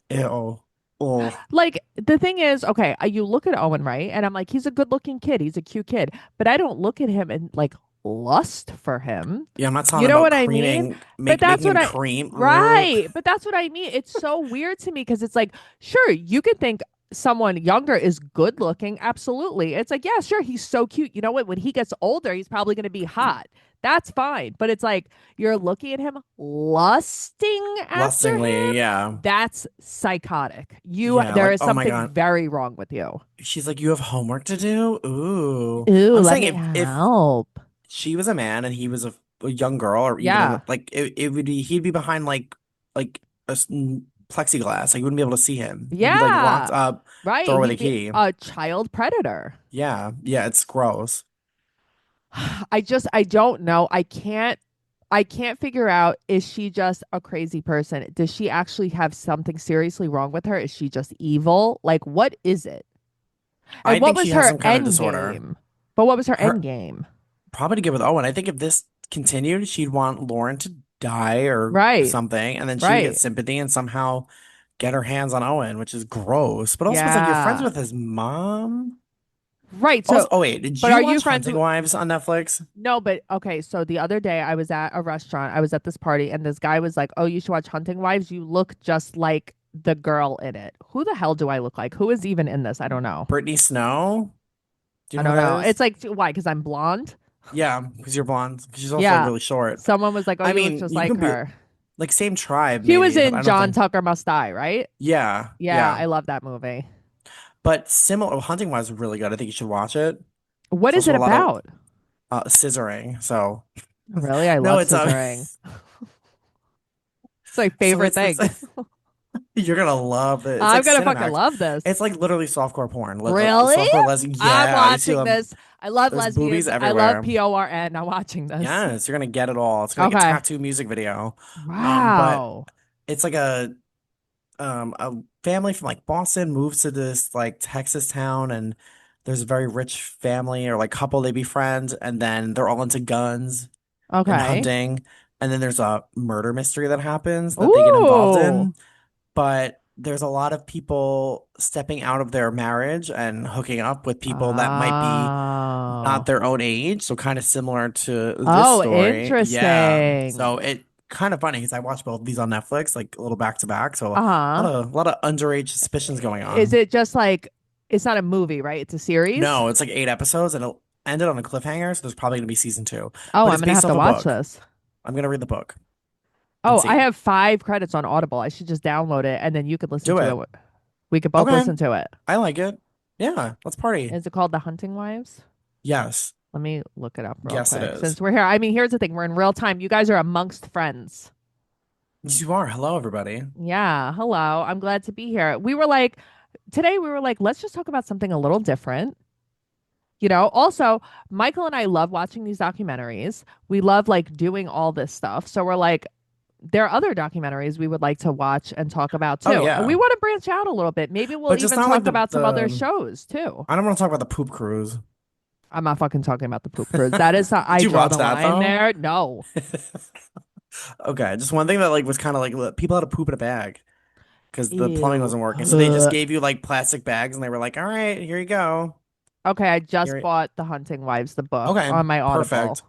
Ew. Oh. Like the thing is, okay, you look at Owen, right? And I'm like, he's a good-looking kid. He's a cute kid. But I don't look at him and like lust for him. Yeah, I'm not talking You know about what I mean? creaming, But that's making what him I cream. Ugh. right. But that's what I mean. It's so weird to me because it's like, sure, you could think. someone younger is good looking, absolutely. It's like, yeah, sure, he's so cute. You know what? When he gets older, he's probably going to be hot. That's fine. But it's like you're looking at him lusting after Lustingly, him. yeah. That's psychotic. Yeah, There like, is oh my something God. very wrong with you. She's like, you have homework to do? Ooh. Ooh, I'm let saying me if help. she was a man and he was a young girl, or even Yeah. like it would be he'd be behind like plexiglass. Like you wouldn't be able to see him. He'd be like locked Yeah. up, Right. throw away the He'd be key. a child predator. Yeah, yeah, it's gross. I don't know. I can't figure out, is she just a crazy person? Does she actually have something seriously wrong with her? Is she just evil? Like what is it? And I what think she was has her some kind of end disorder. game? But what was her end Her game? probably to get with Owen. I think if this continued, she'd want Lauren to die or Right. something, and then she would get Right. sympathy and somehow get her hands on Owen, which is gross. But also, it's like you're friends Yeah. with his mom. Right. Also, So oh wait, did but you are you watch friends Hunting with Wives on Netflix? no, but okay, so the other day I was at a restaurant. I was at this party and this guy was like, "Oh, you should watch Hunting Wives. You look just like the girl in it." Who the hell do I look like? Who is even in this? I don't know. Brittany Snow? Do you I know who don't that know. is? It's like why? Because I'm blonde. Yeah, because you're blonde. She's also like Yeah. really short. Someone was like, "Oh, I you look mean, just you like can be her." like same tribe She was maybe, but in I don't John think. Tucker Must Die, right? Yeah, Yeah, yeah. I love that movie. But similar, Hunting Wives is really good. I think you should watch it. What It's is also it a lot of about? scissoring. So Really, I no, love it's scissoring. It's my so favorite it's thing. you're gonna love it. It's I'm like gonna fucking Cinemax. love this. It's like literally softcore porn. Really? Softcore lesbian. I'm Yeah, you see watching this. I love there's boobies lesbians. I love everywhere. PORN. I'm watching this. Yes, you're gonna get it all. It's like a Okay. tattoo music video. But Wow. it's like a family from like Boston moves to this like Texas town, and there's a very rich family or like couple they befriend, and then they're all into guns and Okay. hunting, and then there's a murder mystery that happens that they get involved Ooh. in. But there's a lot of people stepping out of their marriage and hooking up with people that might be not Oh. their own age, so kind of similar to this Oh, story. Yeah. interesting. So it kind of funny because I watched both of these on Netflix, like a little back to back. So Uh-huh. a lot of underage suspicions going Is on. it just like it's not a movie, right? It's a series? No, it's like 8 episodes and it ended on a cliffhanger, so there's probably gonna be season two. Oh, But I'm it's gonna based have off to a watch book. this. I'm gonna read the book and Oh, I see. have 5 credits on Audible. I should just download it and then you could listen Do to it. it. We could both Okay. listen to it. I like it. Yeah, let's party. Is it called The Hunting Wives? Yes. Let me look it up real Yes, it quick. is. Since we're here, I mean, here's the thing. We're in real time. You guys are amongst friends. You are. Hello, everybody. Yeah. Hello. I'm glad to be here. Today we were like, let's just talk about something a little different. Also, Michael and I love watching these documentaries. We love like doing all this stuff. So we're like, there are other documentaries we would like to watch and talk about Oh too. And we yeah. want to branch out a little bit. Maybe we'll But just even not like talk the about some other the shows too. I don't want to talk about the poop cruise. I'm not fucking talking about the poop cruise. That is how Did I you draw watch the that line though? there. No. Okay, just one thing that like was kind of like people had to poop in a bag because the plumbing Ew. wasn't working. So they just Ugh. gave you like plastic bags and they were like, "All right, here you go." Okay, I just Here. bought The Hunting Wives, the book Okay, on my Audible. perfect.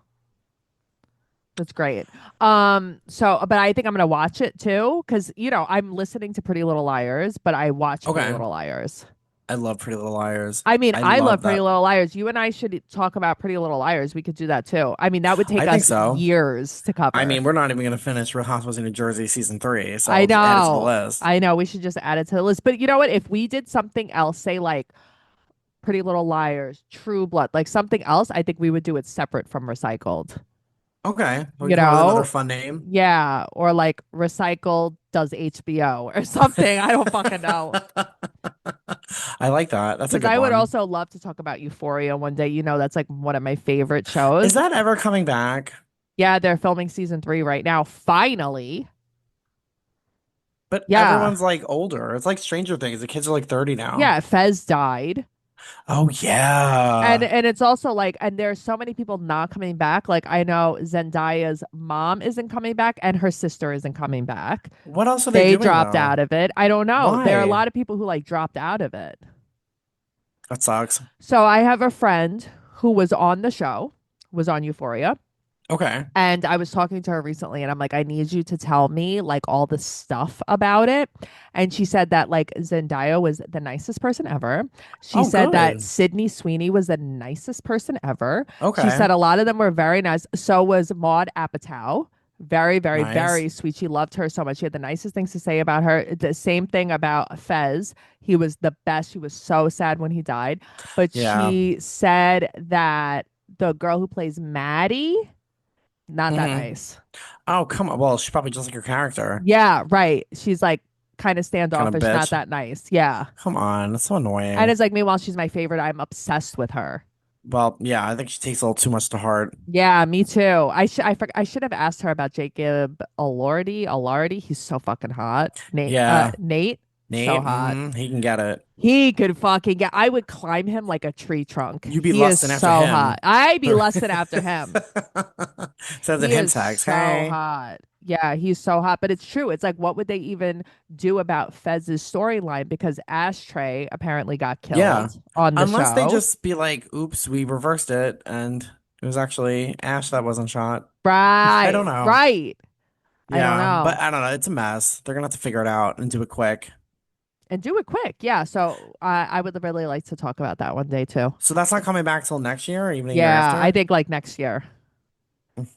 That's great. But I think I'm gonna watch it too, because I'm listening to Pretty Little Liars, but I watch Pretty Okay. Little Liars. I love Pretty Little Liars. I mean, I I love love Pretty that. Little Liars. You and I should talk about Pretty Little Liars. We could do that too. I mean, that would take I think us so. years to I cover. mean, we're not even gonna finish Real Housewives of New Jersey season three, so I I'll just add it to the know. list. I know. We should just add it to the list. But you know what? If we did something else, say like Pretty Little Liars, True Blood, like something else, I think we would do it separate from Recycled. Okay, we You can come up with another know? fun name. Yeah. Or like Recycled does HBO or something. I don't fucking know. I like that. That's a Because good I would one. also love to talk about Euphoria one day. That's like one of my favorite Is shows. that ever coming back? Yeah, they're filming season 3 right now. Finally. But Yeah. everyone's like older. It's like Stranger Things. The kids are like 30 now. Yeah. Fez died. Oh And yeah. and it's also like, and there's so many people not coming back. Like I know Zendaya's mom isn't coming back and her sister isn't coming back. What else are they They doing dropped though? out of it. I don't know. There are a Why? lot of people who like dropped out of it. That sucks. So I have a friend who was on the show, was on Euphoria. Okay. And I was talking to her recently and I'm like, I need you to tell me like all the stuff about it. And she said that like Zendaya was the nicest person ever. She Oh, said that good. Sydney Sweeney was the nicest person ever. She Okay. said a lot of them were very nice. So was Maud Apatow. Very, very, Nice. very sweet. She loved her so much. She had the nicest things to say about her. The same thing about Fez. He was the best. She was so sad when he died. But Yeah. she said that the girl who plays Maddie, not that Hmm. nice. Oh, come on. Well, she's probably just like your character. Yeah, right. She's like kind of Kind of standoffish, not bitch. that nice. Yeah. Come on. That's so And annoying. it's like, meanwhile, she's my favorite. I'm obsessed with her. Well, yeah, I think she takes a little too much to heart. Yeah, me too. I should have asked her about Jacob Elordi. Elordi, he's so fucking hot. Yeah. Nate, so Nate, hot. he can get it. He could fucking get. I would climb him like a tree trunk. You be He is lusting after so hot. him. I'd be lusting after him. Sends in He him is tags. so Hey. hot. Yeah, he's so hot. But it's true. It's like, what would they even do about Fez's storyline? Because Ashtray apparently got Yeah. killed on the Unless they show. just be like, oops, we reversed it and it was actually Ash that wasn't shot. I don't Right, know. right. I don't Yeah, but know. I don't know. It's a mess. They're gonna have to figure it out and do it quick. And do it quick. Yeah. So I would really like to talk about that one day too. So that's not coming back till next year or even a year Yeah, I after? think like next year.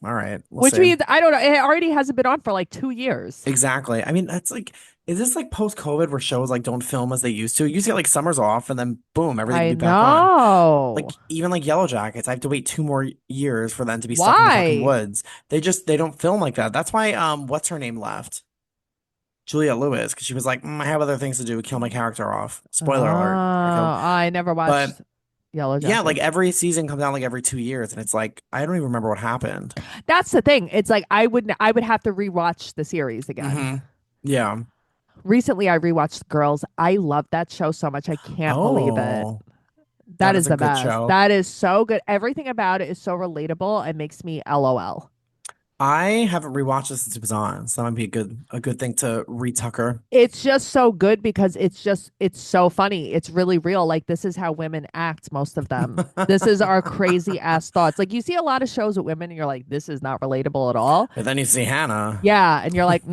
All right, we'll Which see. means I don't know. It already hasn't been on for like 2 years. Exactly. I mean, that's like, is this like post-COVID where shows like don't film as they used to? You used to get like summers off and then boom, everything would I be back on. know. Like even like Yellow Jackets, I have to wait 2 more years for them to be stuck in the fucking Why? woods. They don't film like that. That's why what's her name left? Juliette Lewis, because she was like, I have other things to do, kill my character off. Oh, Spoiler alert, I killed. I never But watched Yellow yeah, like Jackets. every season comes out like every 2 years, and it's like I don't even remember what happened. That's the thing. It's like I would have to rewatch the series again. Hmm. Yeah. Recently I rewatched Girls. I love that show so much. I can't believe it. Oh, That that is is a the good best. show. That is so good. Everything about it is so relatable. It makes me LOL. I haven't rewatched it since it was on, so that might be a good thing to retucker. It's just so good because it's so funny. It's really real. Like this is how women act, most of them. This is our crazy ass thoughts. Like you see a lot of shows with women and you're like, this is not relatable at all. And then you see Hannah. Yeah. And you're like,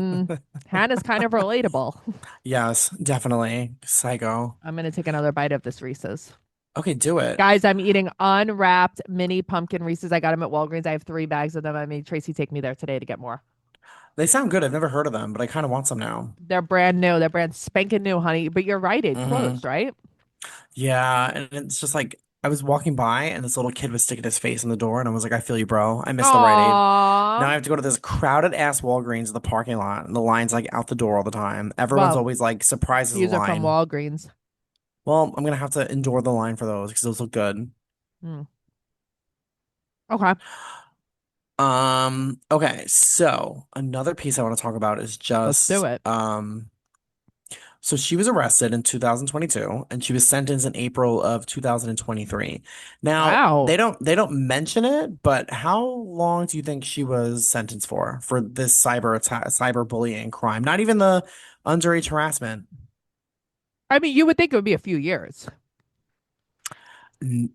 Hannah's kind of relatable. Yes, definitely. Psycho. I'm gonna take another bite of this Reese's. Okay, do it. Guys, I'm eating unwrapped mini pumpkin Reese's. I got them at Walgreens. I have 3 bags of them. I made Tracy take me there today to get more. They sound good. I've never heard of them, but I kind of want some now. They're brand new. They're brand spanking new, honey. But you're right, it Hmm. closed, right? Yeah, and it's just like I was walking by and this little kid was sticking his face in the door, and I was like, I feel you, bro. I missed the Rite Aid. Now Aww. I have to go to this crowded ass Walgreens in the parking lot, and the line's like out the door all the time. Everyone's Well, always like surprises the these are from line. Walgreens. Well, I'm gonna have to endure the line for those because those look good. Hmm. Okay, Okay, so another piece I want to talk about is let's do just it. so she was arrested in 2022 and she was sentenced in April of 2023. Now, Wow. they don't mention it, but how long do you think she was sentenced for this cyber attack, cyber bullying crime? Not even the underage harassment. I mean, you would think it would be a few years. N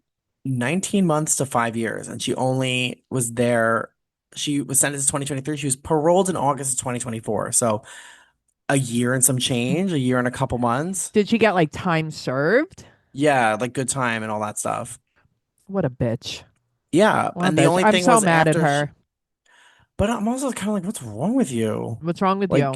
19 months to 5 years, and she only was there. She was sentenced in 2023. She was paroled in August of 2024. So a year and some change, a year and a couple months. Did she get like time served? Yeah, like good time and all that stuff. What a bitch. Yeah, What a and the bitch. only I'm thing so was mad at after her. but I'm also kind of like, what's wrong with you? What's wrong with you?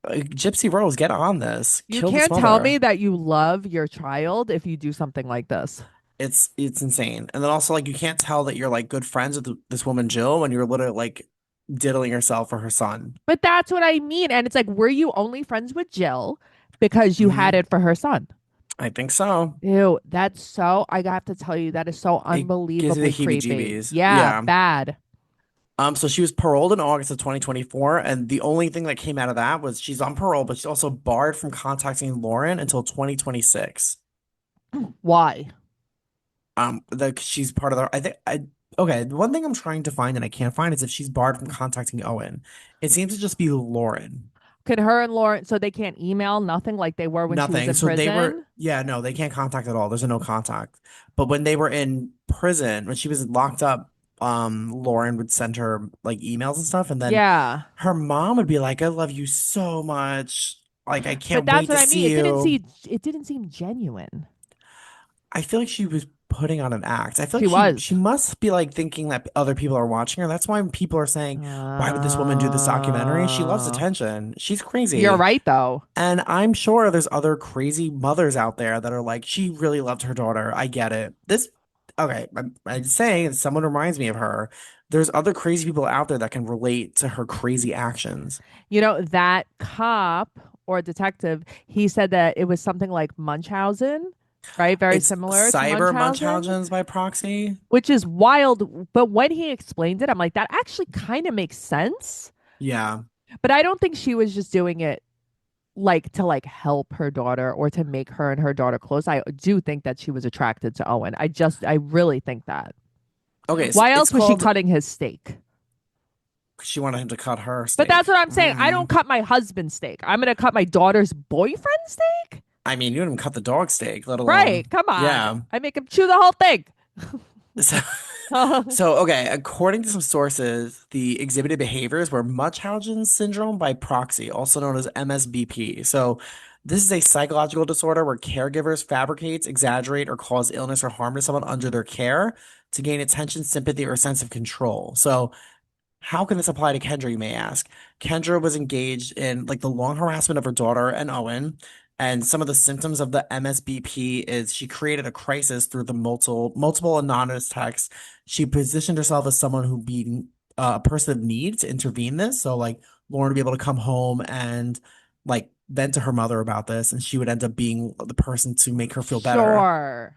Like, Gypsy Rose, get on this. You Kill this can't tell me mother. that you love your child if you do something like this. It's insane. And then also like you can't tell that you're like good friends with this woman Jill when you're literally like diddling yourself for her son. But that's what I mean. And it's like, were you only friends with Jill because you had Hmm. it for her son? I think so. Ew, that's so, I have to tell you, that is so It gives me the unbelievably creepy. heebie-jeebies. Yeah, Yeah. bad. So she was paroled in August of 2024, and the only thing that came out of that was she's on parole, but she's also barred from contacting Lauren until 2026. Why? She's part of the. I think I okay. The one thing I'm trying to find and I can't find is if she's barred from contacting Owen. It seems to just be Lauren. Can her and Lauren, so they can't email, nothing like they were when she was Nothing. in So they were, prison? yeah, no, they can't contact at all. There's a no contact. But when they were in prison, when she was locked up Lauren would send her like emails and stuff, and then Yeah. her mom would be like, I love you so much. Like, I But can't that's wait what to I mean. see you. It didn't seem genuine. I feel like she was putting on an act. I feel She like she was. must be like thinking that other people are watching her. That's why people are saying, why would this woman do this documentary? She loves Uh, attention. She's you're crazy. right though. And I'm sure there's other crazy mothers out there that are like, she really loved her daughter. I get it. Okay, I'm saying someone reminds me of her. There's other crazy people out there that can relate to her crazy actions. You know, that cop or detective, he said that it was something like Munchausen, right? Very It's similar to cyber Munchausen, Munchausen's by proxy. which is wild. But when he explained it, I'm like, that actually kind of makes sense. Yeah. But I don't think she was just doing it like to like help her daughter or to make her and her daughter close. I do think that she was attracted to Owen. I really think that. Okay, so Why it's else was she called, cutting his steak? she wanted him to cut her But that's steak. what I'm saying. I don't cut my husband's steak. I'm going to cut my daughter's boyfriend's steak? I mean, you didn't even cut the dog steak, let Right. alone, Come on. yeah. I make him chew the whole thing. So, so okay, according to some sources, the exhibited behaviors were Munchausen syndrome by proxy, also known as MSBP. So, this is a psychological disorder where caregivers fabricate, exaggerate, or cause illness or harm to someone under their care to gain attention, sympathy, or a sense of control. So, how can this apply to Kendra, you may ask? Kendra was engaged in like the long harassment of her daughter and Owen, and some of the symptoms of the MSBP is she created a crisis through the multiple anonymous texts. She positioned herself as someone who be a person of need to intervene this. So like Lauren would be able to come home and like vent to her mother about this, and she would end up being the person to make her feel better. Sure.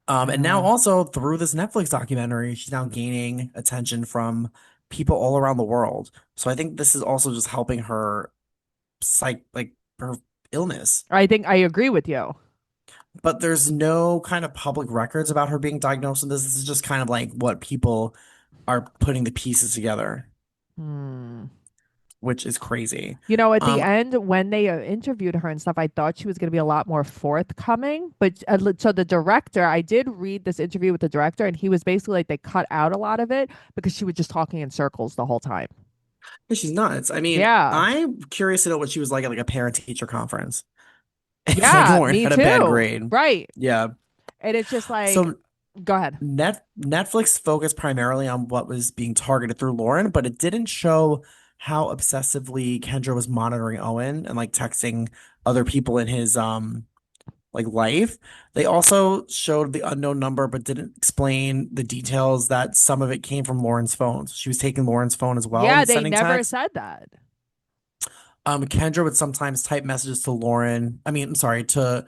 And now Uh, also through this Netflix documentary, she's now gaining attention from people all around the world. So I think this is also just helping her like her illness. I think I agree with you. But there's no kind of public records about her being diagnosed with this. This is just kind of like what people are putting the pieces together, Hmm. which is crazy. You know, at the Um, end, when they interviewed her and stuff, I thought she was going to be a lot more forthcoming. But so the director, I did read this interview with the director, and he was basically like they cut out a lot of it because she was just talking in circles the whole time. she's nuts. I mean, Yeah. I'm curious to know what she was like at like a parent-teacher conference. If like Yeah. Lauren Me had a bad too. grade. Right. Yeah. And it's just like, So go ahead. Netflix focused primarily on what was being targeted through Lauren, but it didn't show how obsessively Kendra was monitoring Owen and like texting other people in his like life. They also showed the unknown number, but didn't explain the details that some of it came from Lauren's phone. So she was taking Lauren's phone as well Yeah, and they sending never texts. said that. Kendra would sometimes type messages to Lauren. I mean, I'm sorry, to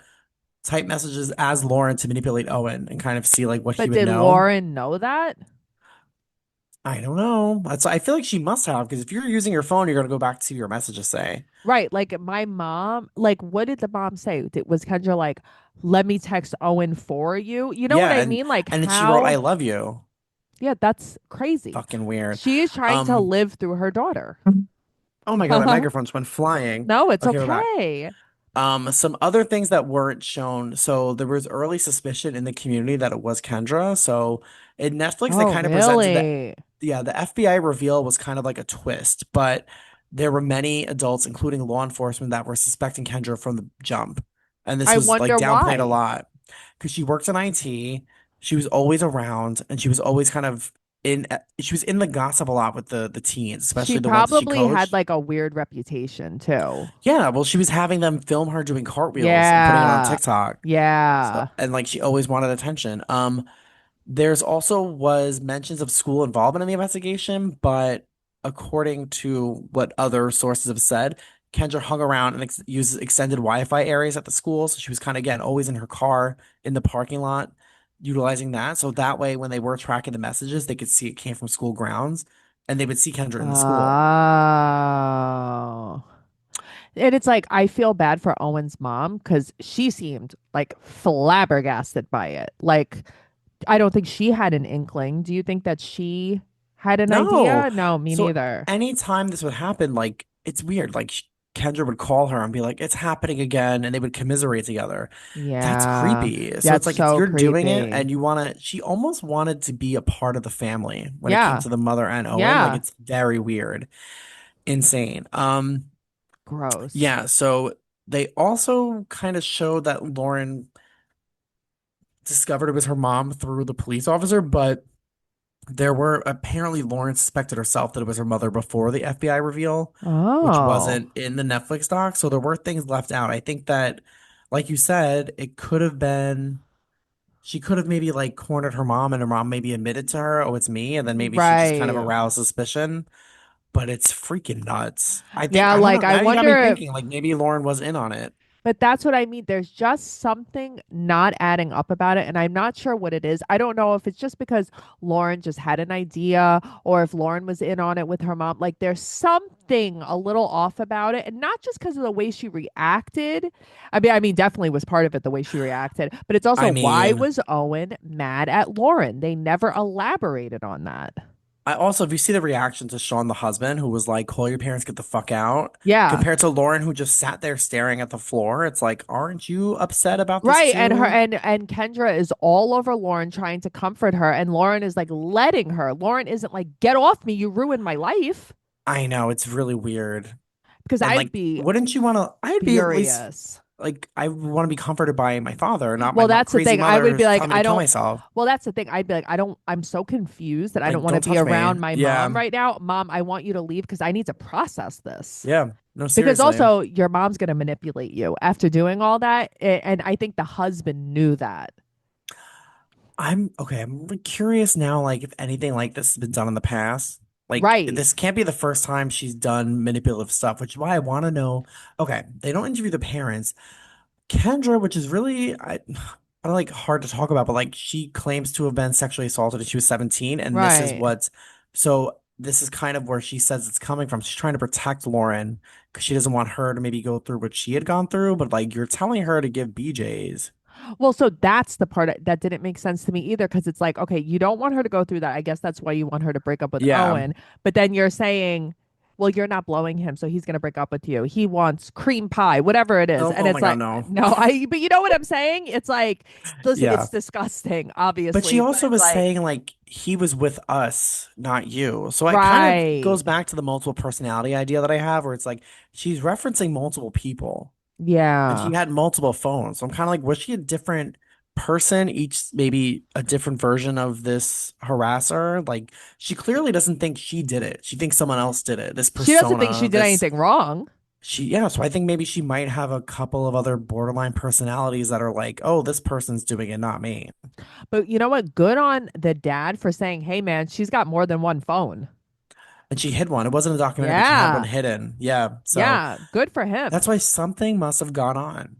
type messages as Lauren to manipulate Owen and kind of see like what he But would did know. Lauren know that? I don't know. I feel like she must have because if you're using your phone, you're gonna go back to your messages say. Right. Like my mom, like what did the mom say? Was Kendra like, let me text Owen for you? You know what Yeah, I mean? Like and then she wrote, "I how, love you." yeah, that's crazy. Fucking weird. She is trying to Um. live through her daughter. Oh my God, my microphone's went flying. No, it's Okay, we're back. okay. Some other things that weren't shown. So there was early suspicion in the community that it was Kendra. So in Netflix, they Oh, kind of presented that, really? yeah, the FBI reveal was kind of like a twist, but there were many adults, including law enforcement, that were suspecting Kendra from the jump. And this I was like wonder downplayed a why. lot because she worked in IT. She was always around and she was always kind of she was in the gossip a lot with the teens, She especially the ones that she probably had coached. like a weird reputation too. Yeah, well, she was having them film her doing cartwheels and putting it on Yeah. TikTok. So, Yeah. and like she always wanted attention. There's also was mentions of school involvement in the investigation, but according to what other sources have said, Kendra hung around and used extended Wi-Fi areas at the school. So she was kind of again always in her car in the parking lot, utilizing that. So that way, when they were tracking the messages, they could see it came from school grounds, and they would see Kendra in the school. Oh. And it's like I feel bad for Owen's mom because she seemed like flabbergasted by it. Like I don't think she had an inkling. Do you think that she had an No. idea? No, me So neither. anytime this would happen, like it's weird. Kendra would call her and be like, "It's happening again," and they would commiserate together. That's Yeah. creepy. So it's That's like if so you're doing it creepy. and you want to, she almost wanted to be a part of the family when it came Yeah. to the mother and Owen. Like Yeah. it's very weird, insane. Gross. Yeah. So they also kind of showed that Lauren discovered it was her mom through the police officer, but there were apparently Lauren suspected herself that it was her mother before the FBI reveal, which Oh. wasn't in the Netflix doc. So there were things left out. I think that, like you said, it could have been she could have maybe like cornered her mom and her mom maybe admitted to her, oh, it's me, and then maybe she just kind of Right. aroused suspicion. But it's freaking nuts. I think Yeah, I don't like know. I Now you got me wonder if thinking like maybe Lauren was in on it. but that's what I mean. There's just something not adding up about it, and I'm not sure what it is. I don't know if it's just because Lauren just had an idea or if Lauren was in on it with her mom. Like there's something a little off about it, and not just because of the way she reacted. I mean, definitely was part of it the way she reacted, but it's also I why mean, was Owen mad at Lauren? They never elaborated on that. I also, if you see the reaction to Sean, the husband, who was like, call your parents, get the fuck out, Yeah. compared to Lauren, who just sat there staring at the floor, it's like, aren't you upset about this Right, and her too? and Kendra is all over Lauren trying to comfort her, and Lauren is like letting her. Lauren isn't like, "Get off me, you ruined my life," I know, it's really weird. because And I'd like, be wouldn't you want to? I'd be at least furious. like, I want to be comforted by my father, not my Well, that's the crazy thing. I mother would be who's like, telling me to I kill don't. myself. Well, that's the thing. I'd be like, I don't. I'm so confused that I don't Like, want to don't be touch me. around my Yeah. mom right now. Mom, I want you to leave because I need to process this. Yeah. No, Because seriously. also, your mom's gonna manipulate you after doing all that, and I think the husband knew that. I'm okay. I'm like, curious now, like if anything like this has been done in the past. Like Right. this can't be the first time she's done manipulative stuff, which is why I want to know. Okay, they don't interview the parents. Kendra, which is really I don't like hard to talk about, but like she claims to have been sexually assaulted when she was 17, and this is Right. what. So this is kind of where she says it's coming from. She's trying to protect Lauren because she doesn't want her to maybe go through what she had gone through, but like you're telling her to give BJ's. Well, so that's the part that didn't make sense to me either because it's like, okay, you don't want her to go through that. I guess that's why you want her to break up with Yeah. Owen. But then you're saying, well, you're not blowing him, so he's going to break up with you. He wants cream pie, whatever it is. Oh, And oh it's my God, like, no. no, but you know what I'm saying? It's like, listen, Yeah. it's disgusting, But she obviously, but also it's was like, saying like he was with us, not you. So it kind of right. goes back to the multiple personality idea that I have, where it's like she's referencing multiple people and she Yeah. had multiple phones. So I'm kind of like, was she a different person, each maybe a different version of this harasser? Like she clearly doesn't think she did it. She thinks someone else did it. This She doesn't think she persona, did this anything wrong. yeah, so I think maybe she might have a couple of other borderline personalities that are like, oh, this person's doing it, not me. But you know what? Good on the dad for saying, hey, man, she's got more than one phone. And she hid one. It wasn't a documentary, but she had one Yeah. hidden. Yeah. So Yeah. Good for him. that's why something must have gone on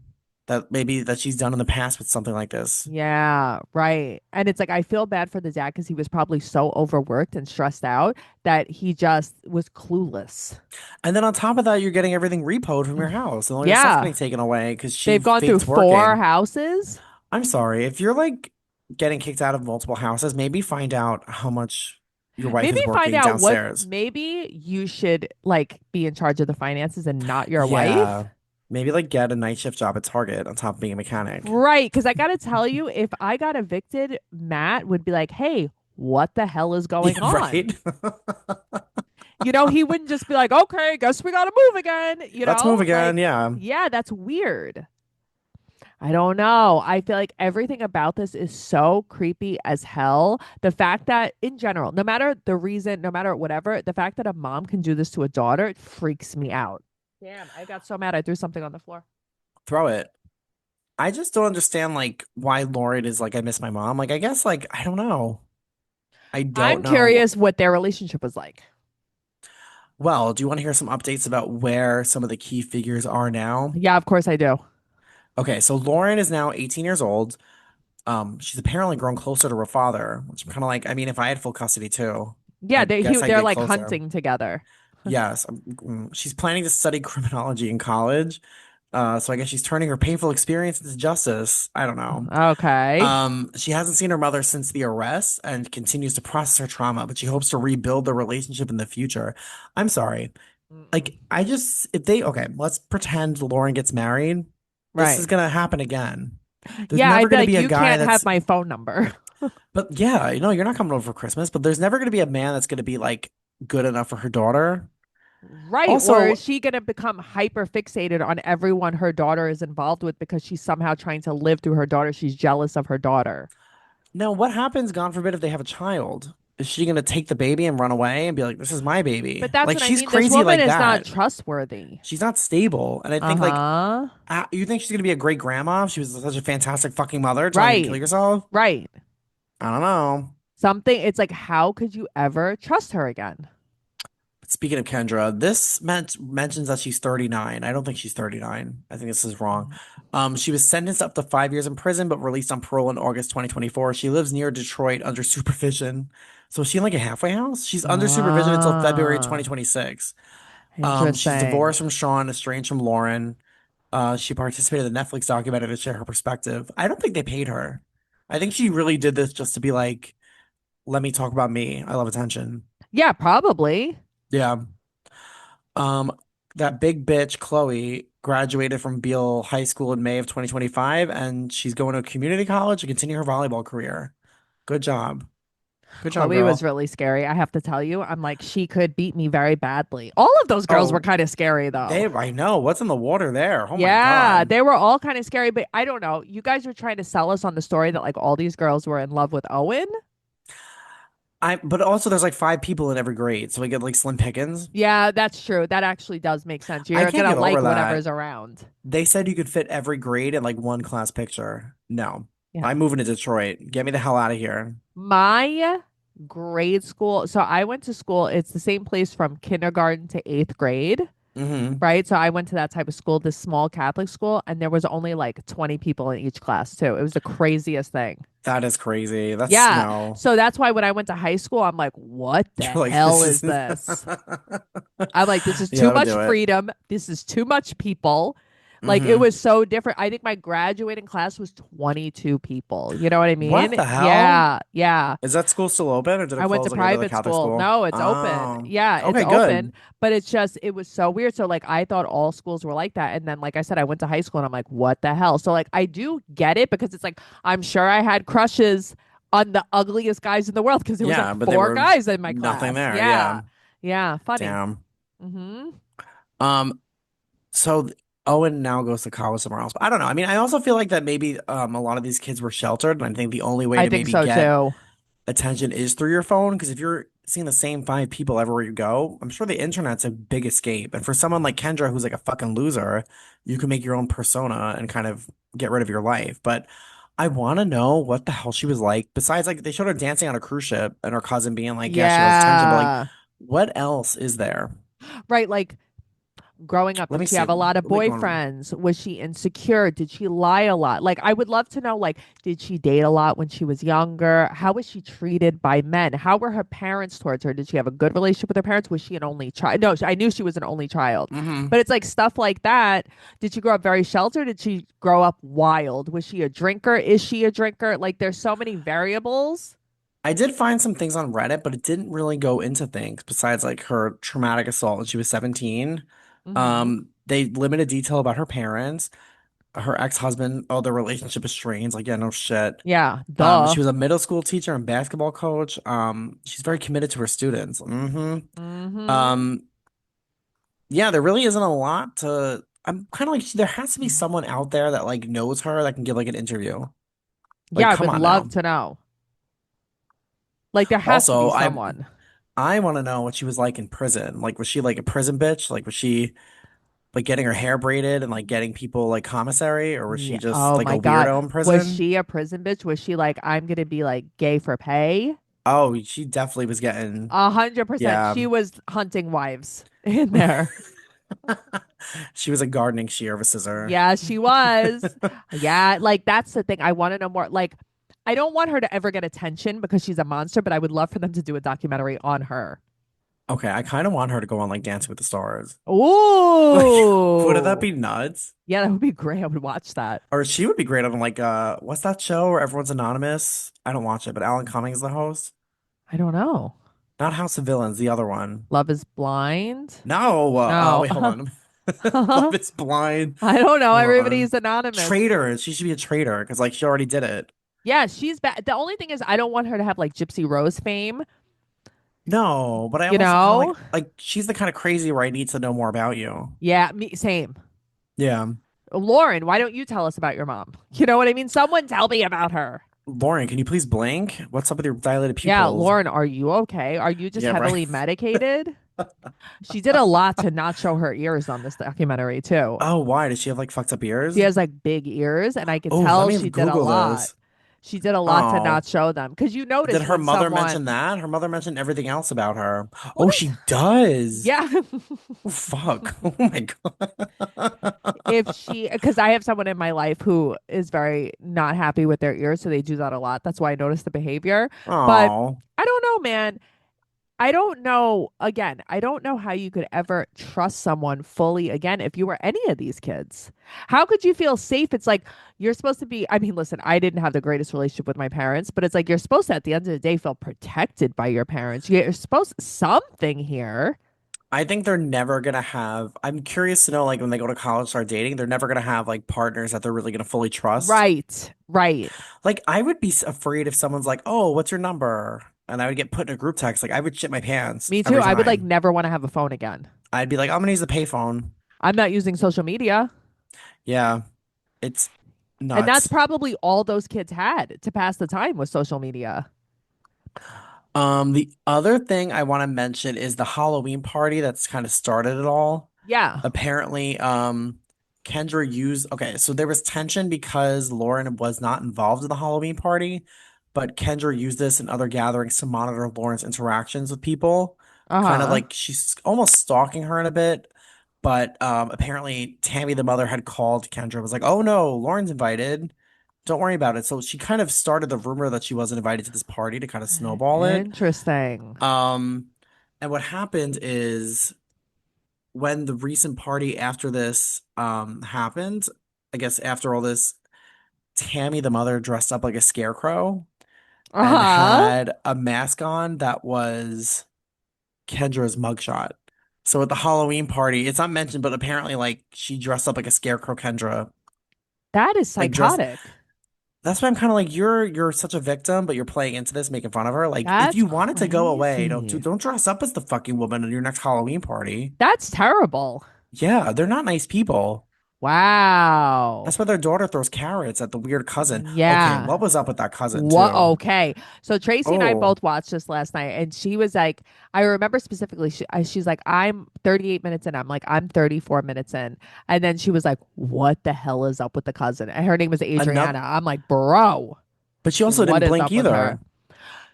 that maybe that she's done in the past with something like this. Yeah, right. And it's like I feel bad for the dad because he was probably so overworked and stressed out that he just was clueless. And then on top of that, you're getting everything repoed from your house and all your stuff Yeah. getting taken away because she They've gone through faked four working. houses. I'm sorry. If you're like getting kicked out of multiple houses, maybe find out how much your wife Maybe is find working out what downstairs. maybe you should like be in charge of the finances and not your wife. Yeah. Maybe like get a night shift job at Target on top of being a mechanic. Right. Because I got to tell you, if I got evicted, Matt would be like, hey, what the hell is going Yeah, on? right. He wouldn't just be like, okay, guess we got to move again. Let's move again. Like, Yeah. yeah, that's weird. I don't know. I feel like everything about this is so creepy as hell. The fact that, in general, no matter the reason, no matter whatever, the fact that a mom can do this to a daughter it freaks me out. Damn, I got so mad. I threw something on the floor. Throw it. I just don't understand like why Lauren is like I miss my mom. Like I guess like I don't know. I don't I'm know. curious what their relationship was like. Well, do you want to hear some updates about where some of the key figures are now? Yeah, of course I do. Okay, so Lauren is now 18 years old. She's apparently grown closer to her father, which I'm kind of like, I mean, if I had full custody too, Yeah, I guess I'd they're get like closer. hunting together. Yes, she's planning to study criminology in college. So I guess she's turning her painful experience into justice. I don't know. Okay. She hasn't seen her mother since the arrest and continues to process her trauma, but she hopes to rebuild the relationship in the future. I'm sorry. Mm-mm. Like, I just, if they, okay, let's pretend Lauren gets married. This is Right. gonna happen again. There's Yeah, never I'd be gonna like, be a you guy can't have that's, my phone number. but yeah, you're not coming over for Christmas, but there's never gonna be a man that's gonna be like good enough for her daughter. Right. Or is Also, she going to become hyper fixated on everyone her daughter is involved with because she's somehow trying to live through her daughter? She's jealous of her daughter. now what happens, God forbid, if they have a child? Is she gonna take the baby and run away and be like, this is my baby? But that's Like, what I she's mean. This crazy woman like is not that. trustworthy. She's not stable. And I Uh think like huh. you think she's gonna be a great grandma? She was such a fantastic fucking mother telling you to kill Right. yourself. Right. I don't know. Something, it's like, how could you ever trust her again? But speaking of Kendra, this mentions that she's 39. I don't think she's 39. I think this is wrong. She was sentenced up to 5 years in prison, but released on parole in August 2024. She lives near Detroit under supervision. So is she in like a halfway house? She's under supervision until February Ah, 2026. She's interesting. divorced from Sean, estranged from Lauren. She participated in the Netflix documentary to share her perspective. I don't think they paid her. I think she really did this just to be like, let me talk about me. I love attention. Yeah, probably. Yeah. Um, that big bitch, Chloe, graduated from Beale High School in May of 2025, and she's going to community college to continue her volleyball career. Good job. Good job, Chloe was girl. really scary. I have to tell you, I'm like, she could beat me very badly. All of those girls were Oh, kind of scary, though. I know. What's in the water there? Oh my Yeah, God. they were all kind of scary, but I don't know. You guys were trying to sell us on the story that like all these girls were in love with Owen. But also there's like five people in every grade, so we get like slim pickings. Yeah, that's true. That actually does make sense. I You're can't gonna get over like that. whatever's around. They said you could fit every grade in like one class picture. No, Yeah. I'm moving to Detroit. Get me the hell out of here. My grade school, so I went to school, it's the same place from kindergarten to eighth grade, Hmm. right? So I went to that type of school, this small Catholic school, and there was only like 20 people in each class, too. It was the craziest thing. That is crazy. That's Yeah. no. So that's why when I went to high school, I'm like, what the You're like, hell this is is this? I'm like, this is Yeah, too I would much do it. freedom. This is too much people. Like it Hmm. was so different. I think my graduating class was 22 people. You know what I What mean? the hell? Yeah. Yeah. Is that school still open or did I it went close to like every other private Catholic school. school? No, it's open. Oh, Yeah, it's okay, open. good. But it's just, it was so weird. So, like, I thought all schools were like that. And then, like I said, I went to high school and I'm like, what the hell? So, like, I do get it because it's like, I'm sure I had crushes on the ugliest guys in the world because there was like Yeah, but they four were guys in my nothing class. there. Yeah. Yeah. Yeah. Funny. Damn. Mm-hmm. Um, so Owen now goes to college somewhere else. But I don't know. I mean, I also feel like that maybe a lot of these kids were sheltered, and I think the only way I to think maybe so get too. attention is through your phone. Because if you're seeing the same five people everywhere you go, I'm sure the internet's a big escape. And for someone like Kendra, who's like a fucking loser, you can make your own persona and kind of get rid of your life. But I want to know what the hell she was like. Besides, like they showed her dancing on a cruise ship and her cousin being like, "Yeah, she loves attention," but like, Yeah. what else is there? Right. Like, growing up, Let did me she see. have a lot of Let me go on. boyfriends? Was she insecure? Did she lie a lot? Like, I would love to know, like, did she date a lot when she was younger? How was she treated by men? How were her parents towards her? Did she have a good relationship with her parents? Was she an only child? No, I knew she was an only child. Hmm. But it's like stuff like that. Did she grow up very sheltered? Did she grow up wild? Was she a drinker? Is she a drinker? Like, there's so many variables. I did find some things on Reddit, but it didn't really go into things besides like her traumatic assault when she was 17. Mm-hmm. They limited detail about her parents, her ex-husband. Oh, their relationship is strained. Like, yeah, no shit. Yeah, duh. She was a middle school teacher and basketball coach. She's very committed to her students. Mm-hmm. Um, yeah, there really isn't a lot to. I'm kind of like there has to be someone out there that like knows her that can give like an interview. Yeah, Like, I come would on love now. to know. Like, there has to be Also, someone. I want to know what she was like in prison. Like, was she like a prison bitch? Like, was she like getting her hair braided and like getting people like commissary, or was she Yeah. just Oh like a my God. weirdo in Was prison? she a prison bitch? Was she like, I'm gonna be like gay for pay? Oh, she definitely was getting, 100%. yeah. She was hunting wives in there. She was a gardening shear of a scissor. Yeah, she was. Yeah, like that's the thing. I want to know more. Like, I don't want her to ever get attention because she's a monster, but I would love for them to do a documentary on her. Okay, I kind of want her to go on like Dancing with the Stars. Like, wouldn't that Ooh. be nuts? Yeah, that would be great. I would watch that. Or she would be great on like what's that show where everyone's anonymous? I don't watch it, but Alan Cummings is the host. I don't know. Not House of Villains, the other one. Love is Blind? No, No. wait, hold on. Love I is Blind. don't know. Hold on. Everybody's anonymous. Traitor. She should be a traitor because like she already did it. Yeah, she's bad. The only thing is, I don't want her to have like Gypsy Rose fame, No, but I you also kind of know? like she's the kind of crazy where I need to know more about you. Yeah, me same. Yeah. Lauren, why don't you tell us about your mom? You know what I mean? Someone tell me about her. Lauren, can you please blink? What's up with your dilated Yeah, pupils? Lauren, are you okay? Are you just Yeah, right. heavily medicated? She did a lot to not show her ears on this documentary, too. Oh, why? Does she have like fucked up She ears? has like big ears, and I could Oh, let tell me she did a Google lot. those. She did a lot to Oh, not show them. Because you did notice her when mother mention someone, that? Her mother mentioned everything else about her. well, Oh, she does. yeah. Oh, fuck. Oh my If God. she, because I have someone in my life who is very not happy with their ears, so they do that a lot. That's why I notice the behavior. But Oh, I don't know, man. I don't know. Again, I don't know how you could ever trust someone fully again if you were any of these kids. How could you feel safe? It's like you're supposed to be. I mean, listen, I didn't have the greatest relationship with my parents, but it's like you're supposed to, at the end of the day, feel protected by your parents. You're supposed something here. I think they're never gonna have. I'm curious to know, like, when they go to college, start dating, they're never gonna have like partners that they're really gonna fully trust. Right, right. Like, I would be afraid if someone's like, "Oh, what's your number?" and I would get put in a group text. Like, I would shit my pants Me too. every I would like time. never want to have a phone again. I'd be like, "I'm gonna use the payphone." I'm not using social media. Yeah, it's And that's nuts. probably all those kids had to pass the time with social media. The other thing I want to mention is the Halloween party that's kind of started it all. Yeah. Apparently, Kendra used, okay, so there was tension because Lauren was not involved in the Halloween party, but Kendra used this in other gatherings to monitor Lauren's interactions with people, kind of Uh-huh. like she's almost stalking her in a bit. But apparently, Tammy, the mother, had called Kendra, was like, "Oh no, Lauren's invited. Don't worry about it." So she kind of started the rumor that she wasn't invited to this party to kind of snowball it. Interesting. Um, and what happened is when the recent party after this happened, I guess after all this, Tammy the mother dressed up like a scarecrow and Uh-huh. had a mask on that was Kendra's mugshot. So at the Halloween party, it's not mentioned, but apparently like she dressed up like a scarecrow Kendra. That is Like dressed psychotic. That's why I'm kind of like you're such a victim, but you're playing into this, making fun of her. Like if That's you wanted to go away, crazy. don't dress up as the fucking woman at your next Halloween party. That's terrible. Yeah, they're not nice people. Wow. That's why their daughter throws carrots at the weird cousin. Okay, Yeah. what was up with that cousin What? too? Okay. So Tracy and I Oh, both watched this last night, and she was like, I remember specifically, she's like, I'm 38 minutes in. I'm like, I'm 34 minutes in. And then she was like, what the hell is up with the cousin? And her name was another, Adriana. I'm like, bro, but she also what didn't is blink up with her? either.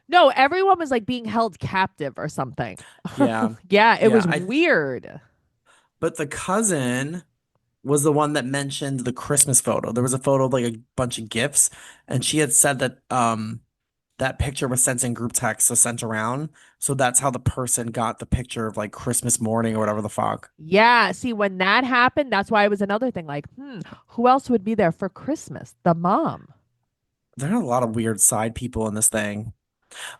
No, everyone was like being held captive or something. Yeah, Yeah, it yeah. was I weird. but the cousin was the one that mentioned the Christmas photo. There was a photo of like a bunch of gifts, and she had said that that picture was sent in group text, so sent around. So that's how the person got the picture of like Christmas morning or whatever the fuck. Yeah, see, when that happened, that's why it was another thing. Like, who else would be there for Christmas? The mom. There are a lot of weird side people in this thing.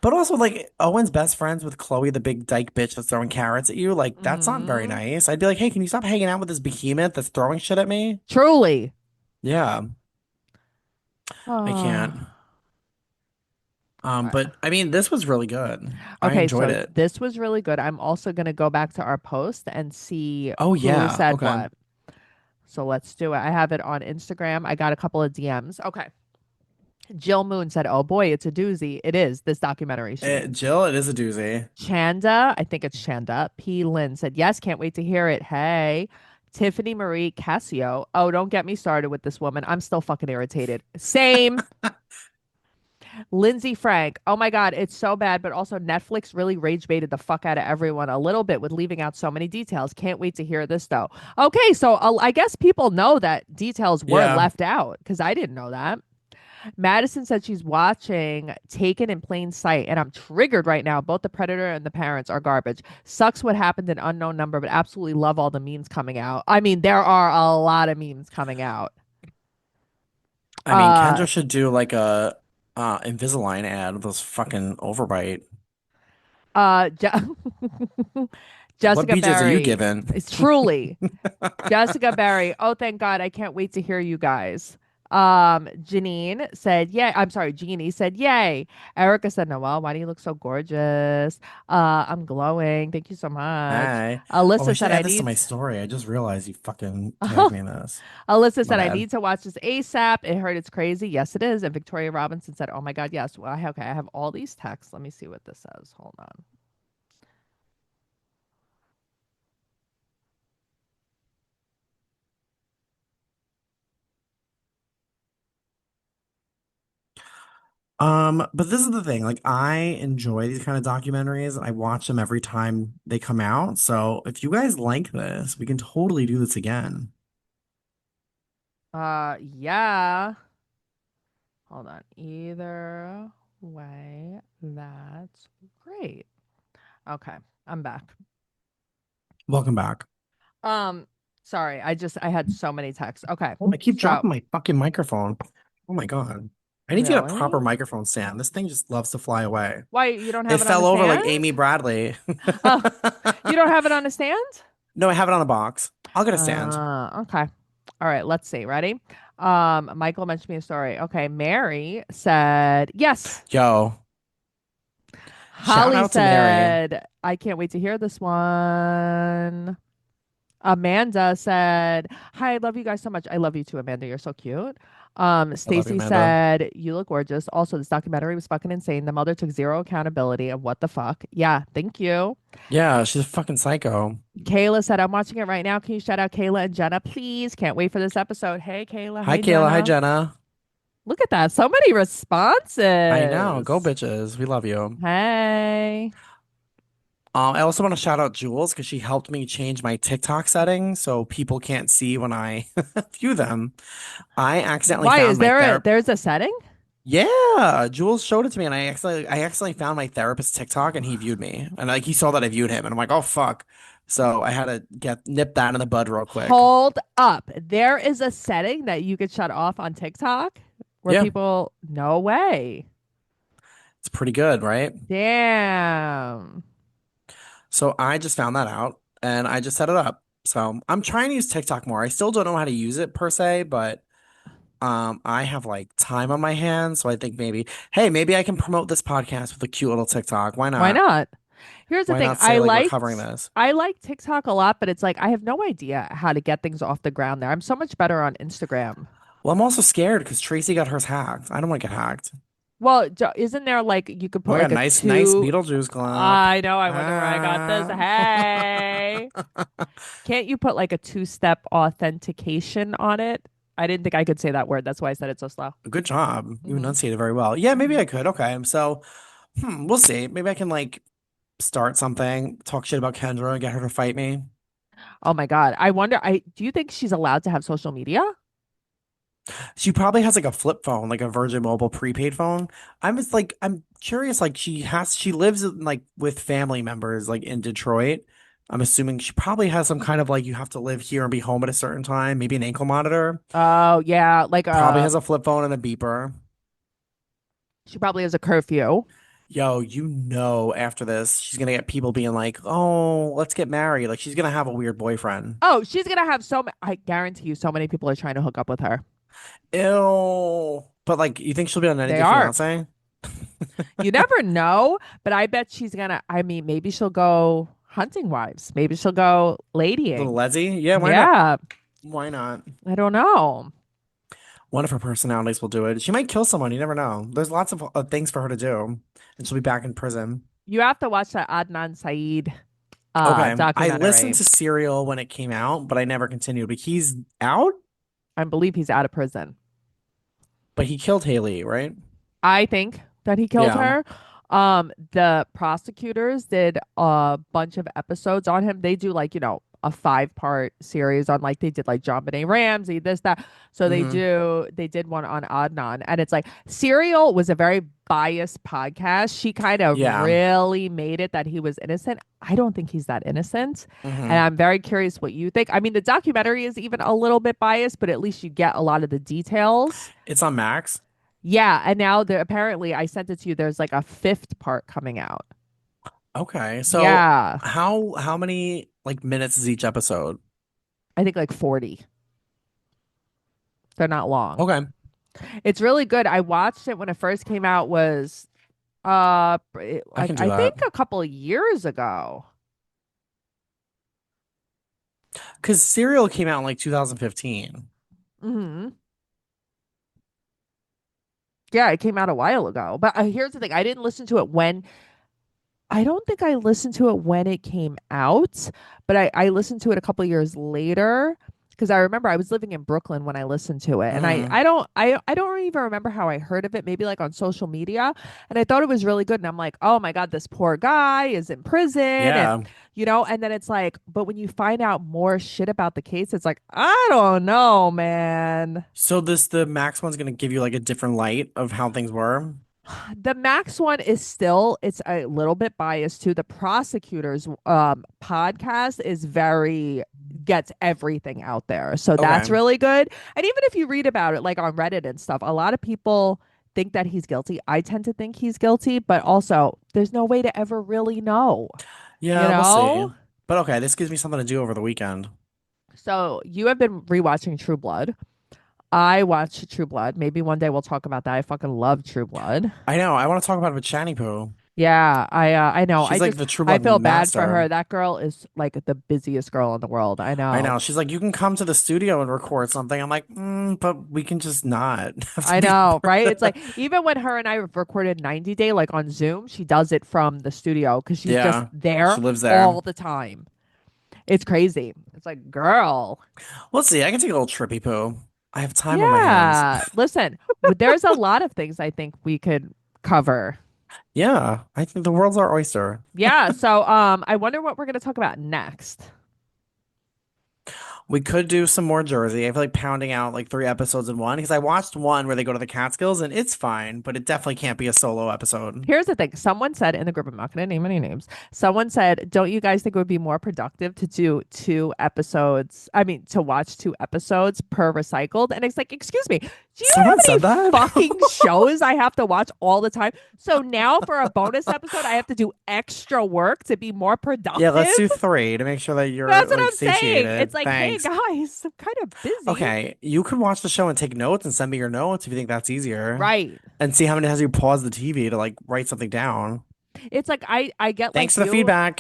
But also, like, Owen's best friends with Chloe, the big dyke bitch that's throwing carrots at you. Like, that's not very Hmm. nice. I'd be like, hey, can you stop hanging out with this behemoth that's throwing shit at me? Truly. Yeah, I Oh. can't. But I mean, this was really good. I Okay, enjoyed so it. this was really good. I'm also going to go back to our post and see Oh, who yeah. said Okay. what. So let's do it. I have it on Instagram. I got a couple of DMs. Okay. Jill Moon said, "Oh boy, it's a doozy. It is this documentary, she means." Jill, it is a doozy. Chanda, I think it's Chanda. P. Lynn said, "Yes, can't wait to hear it." Hey. Tiffany Marie Cassio. Oh, don't get me started with this woman. I'm still fucking irritated. Same. Lindsay Frank. Oh my God, it's so bad, but also Netflix really rage baited the fuck out of everyone a little bit with leaving out so many details. Can't wait to hear this though. Okay, so I guess people know that details were Yeah. left out because I didn't know that. Madison said she's watching Taken in Plain Sight, and I'm triggered right now. Both the predator and the parents are garbage. Sucks what happened in unknown number, but absolutely love all the memes coming out. I mean, there are a lot of memes coming out. I mean, Uh, Kendra should do like a Invisalign ad with those fucking overbite. Je What Jessica BJs are you Berry. given? It's truly Jessica Berry. Oh, thank God. I can't wait to hear you guys. Janine said, yay. I'm sorry, Jeannie said, yay. Erica said, Noelle, why do you look so gorgeous? I'm glowing. Thank you so much. Hi. Oh, I Alyssa should said, I add this to need. my story. I just realized you fucking tagged me in this. Alyssa My said, I bad. need to watch this ASAP. It heard it's crazy. Yes, it is. And Victoria Robinson said, oh my God, yes. Well, okay, I have all these texts. Let me see what this says. Hold on. But this is the thing. Like, I enjoy these kind of documentaries. I watch them every time they come out. So if you guys like this, we can totally do this again. Yeah. Hold on. Either way, that's great. Okay, I'm back. Welcome back. Um, sorry, I had so many texts. Okay, Oh, I keep so dropping my fucking microphone. Oh my God. I need to get a proper really, microphone stand. This thing just loves to fly away. why you don't It have it on fell a over like stand? Amy Bradley. Oh, you don't have it on a stand? No, I have it on a box. I'll get a stand. Okay. All right, let's see. Ready? Michael mentioned me a story. Okay, Mary said yes. Yo, shout Holly out to Mary. said, I can't wait to hear this one. Amanda said, hi, I love you guys so much. I love you too, Amanda. You're so cute. I love you, Stacy Amanda. said, you look gorgeous. Also, this documentary was fucking insane. The mother took zero accountability of what the fuck. Yeah, thank you. Yeah, she's a fucking psycho. Kayla said, I'm watching it right now. Can you shout out Kayla and Jenna, please? Can't wait for this episode. Hey, Kayla. Hi, Hey, Kayla. Hi, Jenna. Jenna. Look at that. So many I know. Go responses. bitches. We love you. Hey. I also want to shout out Jules because she helped me change my TikTok settings so people can't see when I view them. I accidentally Why is found my there therapist. there's a setting? Yeah, Jules showed it to me, and I accidentally found my therapist's TikTok, and he viewed me, and like he saw that I viewed him, and I'm like, oh fuck. So I had to get nip that in the bud real quick. Hold up. There is a setting that you could shut off on TikTok where Yeah, people, no way. it's pretty good, right? Damn. So I just found that out, and I just set it up. So I'm trying to use TikTok more. I still don't know how to use it per se, but I have like time on my hands, so I think maybe, hey, maybe I can promote this podcast with a cute little TikTok. Why Why not? not? Here's the Why thing. not say like we're covering this? I like TikTok a lot, but it's like I have no idea how to get things off the ground there. I'm so much better on Instagram. Well, I'm also scared because Tracy got hers hacked. I don't want to get hacked. Well, isn't there like you could Oh put my God, like a nice two. Beetlejuice clap. I know, I wonder where I got this. Ah. Hey. Can't you put like a two-step authentication on it? I didn't think I could say that word. That's why I said it so slow. Good job. You Hmm. enunciated very well. Yeah, maybe Hmm. I could. Okay. So, we'll see. Maybe I can like start something, talk shit about Kendra, get her to fight me. Oh my God. I wonder, I do you think she's allowed to have social media? She probably has like a flip phone, like a Virgin Mobile prepaid phone. I'm curious, like she lives like with family members like in Detroit. I'm assuming she probably has some kind of like you have to live here and be home at a certain time, maybe an ankle monitor. Oh yeah, like Probably has a flip phone and a beeper. she probably has a curfew. Yo, after this, she's gonna get people being like, "Oh, let's get married." Like she's gonna have a weird boyfriend. Oh, she's gonna have I guarantee you so many people are trying to hook up with her. Ew. But like, you think she'll be on 90 They Day are. Fiance? You never know, but I bet she's gonna, I mean, maybe she'll go hunting wives. Maybe she'll go Little ladying. Leslie? Yeah, why not? Yeah, Why not? I don't know. One of her personalities will do it. She might kill someone. You never know. There's lots of things for her to do, and she'll be back in prison. You have to watch that Adnan Saeed Okay, I listened documentary. to Serial when it came out, but I never continued. But he's out, I believe he's out of prison. but he killed Haley, right? I think that he killed Yeah. her. The prosecutors did a bunch of episodes on him. They do like, a 5-part series on like they did like John Benet Ramsey, this, that. So Hmm. they did one on Adnan. And it's like Serial was a very biased podcast. She kind of Yeah. really made it that he was innocent. I don't think he's that innocent. And Hmm. I'm very curious what you think. I mean, the documentary is even a little bit biased, but at least you get a lot of the details. It's on Max. Yeah, and now there apparently I sent it to you. There's like a 5th part coming out. Okay. So Yeah, how many like minutes is each episode? I think like 40. They're not long. Okay. It's really good. I watched it when it first came out was I like can do I that. think a couple of years ago. Because Serial came out in like 2015. Hmm. Yeah, it came out a while ago. But here's the thing. I didn't listen to it when I don't think I listened to it when it came out, but I listened to it a couple of years later because I remember I was living in Brooklyn when I listened to it. And Mm, I don't even remember how I heard of it, maybe like on social media. And I thought it was really good. And I'm like, oh my God, this poor guy is in prison. And yeah. and then it's like, but when you find out more shit about the case, it's like, I don't know, man. So the Max one's gonna give you like a different light of how things were. The Max one is still it's a little bit biased too. The prosecutor's podcast is very gets everything out there. So that's Okay. really good. And even if you read about it like on Reddit and stuff, a lot of people think that he's guilty. I tend to think he's guilty, but also there's no way to ever really know, you Yeah, we'll see. know? But okay, this gives me something to do over the weekend. So you have been rewatching True Blood. I watched True Blood. Maybe one day we'll talk about that. I fucking love True Blood. I know. I want to talk about it with Shani Poo. Yeah, I know. She's like the True I Blood feel bad for master. her. That girl is like the busiest girl in the world. I I know. know. She's like, you can come to the studio and record something. I'm like, but we can just not have to I be. know, right? It's like even when her and I have recorded 90 Day like on Zoom, she does it from the studio because she's just Yeah, there she lives there. all the time. It's crazy. It's like, girl. Let's see. I can take a little trippy poo. I have time on my hands. Yeah. Listen, there's a lot of things I think we could cover. Yeah, I think the world's our oyster. Yeah, so I wonder what we're going to talk about next. We could do some more Jersey. I feel like pounding out like 3 episodes in one because I watched one where they go to the Catskills and it's fine, but it definitely can't be a solo episode. Here's the thing. Someone said in the group, I'm not going to name any names. Someone said, don't you guys think it would be more productive to do 2 episodes? I mean, to watch 2 episodes per recycled? And it's like, excuse me, do you know how Someone many said that? fucking shows I have to watch all the time? So now for a bonus episode, I have to do extra work to be more Yeah, productive. let's do three to make sure that you're That's what like I'm saying. It's satiated. like, hey Thanks. guys, I'm kind of busy. Okay, you could watch the show and take notes and send me your notes if you think that's easier. Right. And see how many times you pause the TV to like write something down. It's like I get Thanks like for the you. feedback.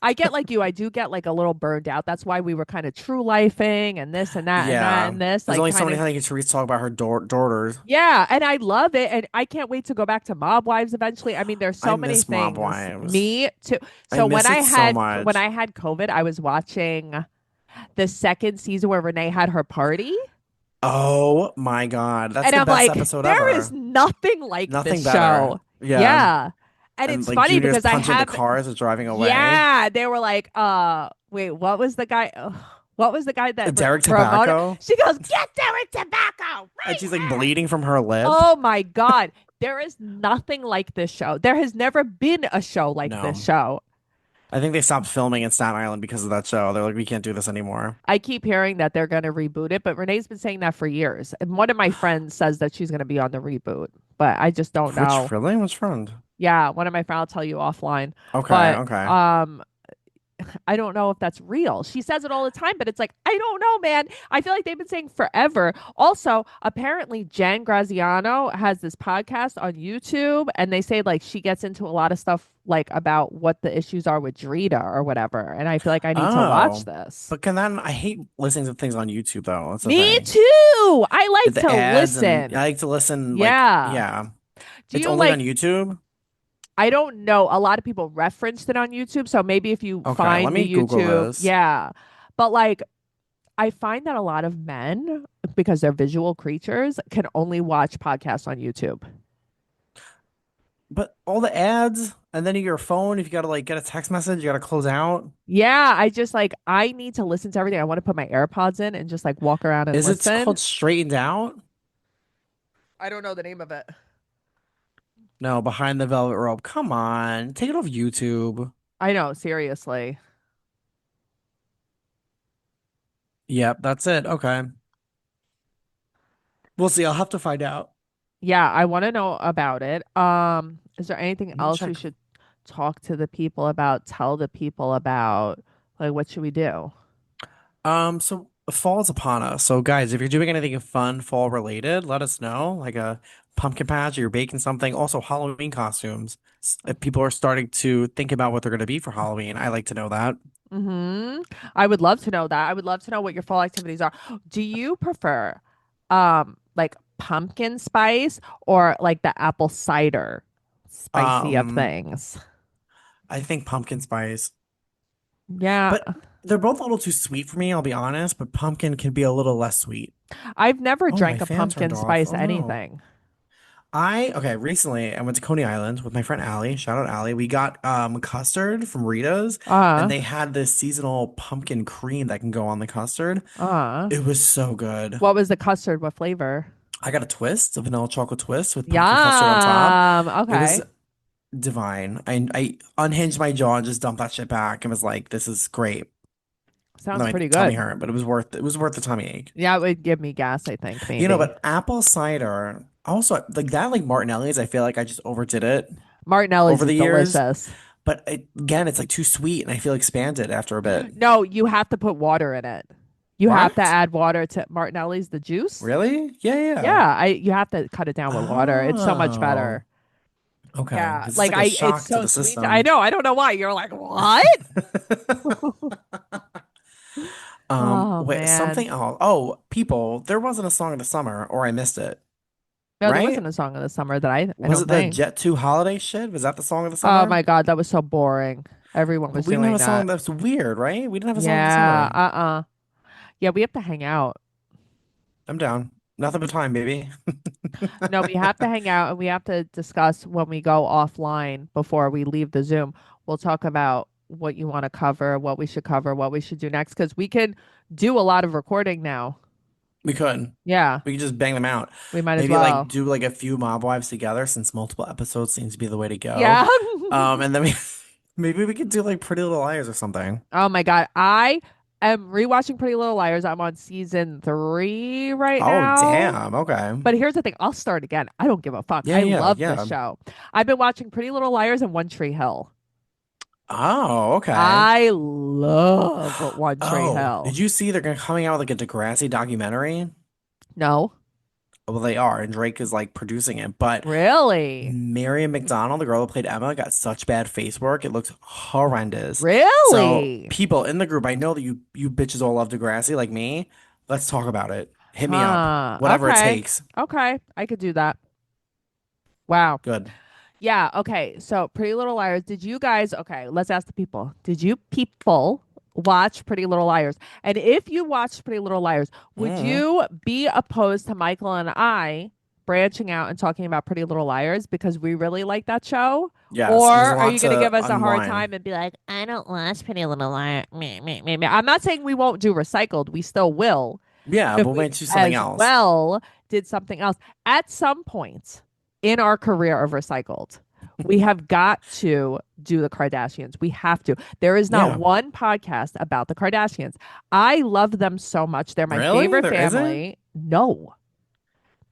I get like you. I do get like a little burned out. That's why we were kind of true lifing and this and that and that Yeah. and this. There's Like only so kind many of times I get Therese talk about her daughters. yeah. And I love it. And I can't wait to go back to Mob Wives eventually. I mean, there's I so many miss Mob things. Wives. Me too. I So miss it so when much. I had COVID, I was watching the second season where Renee had her party. Oh my God. That's And the I'm best like, episode there is ever. nothing like this Nothing better. show. Yeah. Yeah. And And it's like funny Junior's because I punching the have cars as driving away. yeah, they were like, wait, what was the guy? What was the guy that Derek promoted? Tobacco. She goes, get Derek Tobacco And right she's like here. bleeding from her lip. Oh my God. There is nothing like this show. There has never been a show like this No. show. I think they stopped filming in Staten Island because of that show. They're like, we can't do this anymore. I keep hearing that they're going to reboot it, but Renee's been saying that for years. And one of my friends says that she's going to be on the reboot, but I just don't know. Which really? Which friend? Yeah, one of my friends, I'll tell you offline. Okay, But okay. I don't know if that's real. She says it all the time, but it's like, I don't know, man. I feel like they've been saying forever. Also, apparently, Jen Graziano has this podcast on YouTube, and they say like she gets into a lot of stuff like about what the issues are with Drita or whatever. And I feel like I need to watch Oh. this. But can then I hate listening to things on YouTube though. That's the Me thing. too. I like The to ads and I listen. like to listen like Yeah. yeah. Do It's you only on like, YouTube? I don't know. A lot of people referenced it on YouTube. So maybe if you Okay, let find me the Google YouTube, this. yeah. But like, I find that a lot of men, because they're visual creatures, can only watch podcasts on YouTube. But all the ads and then your phone, if you gotta like get a text message, you gotta close out. Yeah, I just like I need to listen to everything. I want to put my AirPods in and just like walk around and Is it listen. called straightened out? I don't know the name of it. No, behind the velvet rope. Come on. Take it off YouTube. I know, seriously. Yep, that's it. Okay. We'll see. I'll have to find out. Yeah, I want to know about it. Is there anything Let me else we check. should talk to the people about, tell the people about? Like, what should we do? So fall's upon us. So guys, if you're doing anything fun fall related, let us know. Like a pumpkin patch or you're baking something. Also Halloween costumes. If people are starting to think about what they're going to be for Halloween, I like to know that. Mm-hmm. I would love to know that. I would love to know what your fall activities are. Do you prefer like pumpkin spice or like the apple cider spicy of Um, things? I think pumpkin spice, Yeah. but they're both a little too sweet for me, I'll be honest, but pumpkin can be a little less sweet. I've never Oh, my drank a fan turned pumpkin off. spice Oh no. anything. Okay, recently I went to Coney Island with my friend Allie. Shout out Allie. We got custard from Rita's and Uh, they had this seasonal pumpkin cream that can go on the custard. uh. It was so good. What was the custard? What flavor? I got a twist, a vanilla chocolate twist with pumpkin custard on top. Yum. It was Okay. divine. I unhinged my jaw and just dumped that shit back and was like, this is great. And Sounds then my pretty tummy good. hurt, but it was worth the tummy ache. Yeah, it would give me gas, I think, maybe. But apple cider, also like that, like Martinelli's, I feel like I just overdid it Martinelli's over is the years. delicious. But again, it's like too sweet and I feel expanded after a bit. No, you have to put water in it. You have to What? add water to Martinelli's, the juice. Really? Yeah, yeah. Yeah, I you have to cut it down with water. It's so much Oh, better. okay. Yeah, This is like like a it's shock to so the sweet. I system. know. I don't know why. You're like, what? Oh Wait, man. something else. Oh, people, there wasn't a song of the summer, or I missed it, No, there right? wasn't a song of the summer that I Was don't it the think. Jet 2 holiday shit? Was that the song of the Oh summer? my God, that was so boring. Everyone But was we didn't have doing a song that. that's weird, right? We didn't have a song of the Yeah, summer. Yeah, we have to hang out. I'm down. Nothing but time, baby. No, we have to hang out and we have to discuss when we go offline before we leave the Zoom. We'll talk about what you want to cover, what we should do next, because we can do a lot of recording now. We could. Yeah, We could just bang them out. we might as Maybe like well. do like a few Mob Wives together since multiple episodes seems to be the way to go. Yeah. And then maybe we could do like Pretty Little Liars or something. Oh my God. I am rewatching Pretty Little Liars. I'm on season 3 right Oh, now. damn. Okay. But here's the thing, I'll start again. I don't give a fuck. Yeah, I yeah, love this yeah. show. I've been watching Pretty Little Liars and One Tree Hill. Oh, okay. I love One Tree Oh, did Hill. you see they're gonna coming out with like a Degrassi documentary? No, Well, they are, and Drake is like producing it. But really? Miriam McDonald, the girl who played Emma, got such bad face work. It looks horrendous. So Really? people in the group, I know that you bitches all love Degrassi like me. Let's talk about it. Hit me up. Huh. Whatever it Okay. takes. Okay. I could do that. Wow. Good. Yeah. Okay. So, Pretty Little Liars. Did you guys, okay, let's ask the people. Did you people watch Pretty Little Liars? And if you watched Pretty Little Liars, would Mm. you be opposed to Michael and I branching out and talking about Pretty Little Liars because we really like that show? Yes, Or there's a are lot you going to to give us a hard unwind. time and be like, I don't watch Pretty Little Liars? Meh, meh, meh, meh. I'm not saying we won't do recycled. We still will Yeah, if we'll we make you something as else. well did something else at some point in our career of recycled. We have got to do the Kardashians. We have to. There is not Yeah. one podcast about the Kardashians. I love them so much. They're my Really? favorite There isn't? family. No,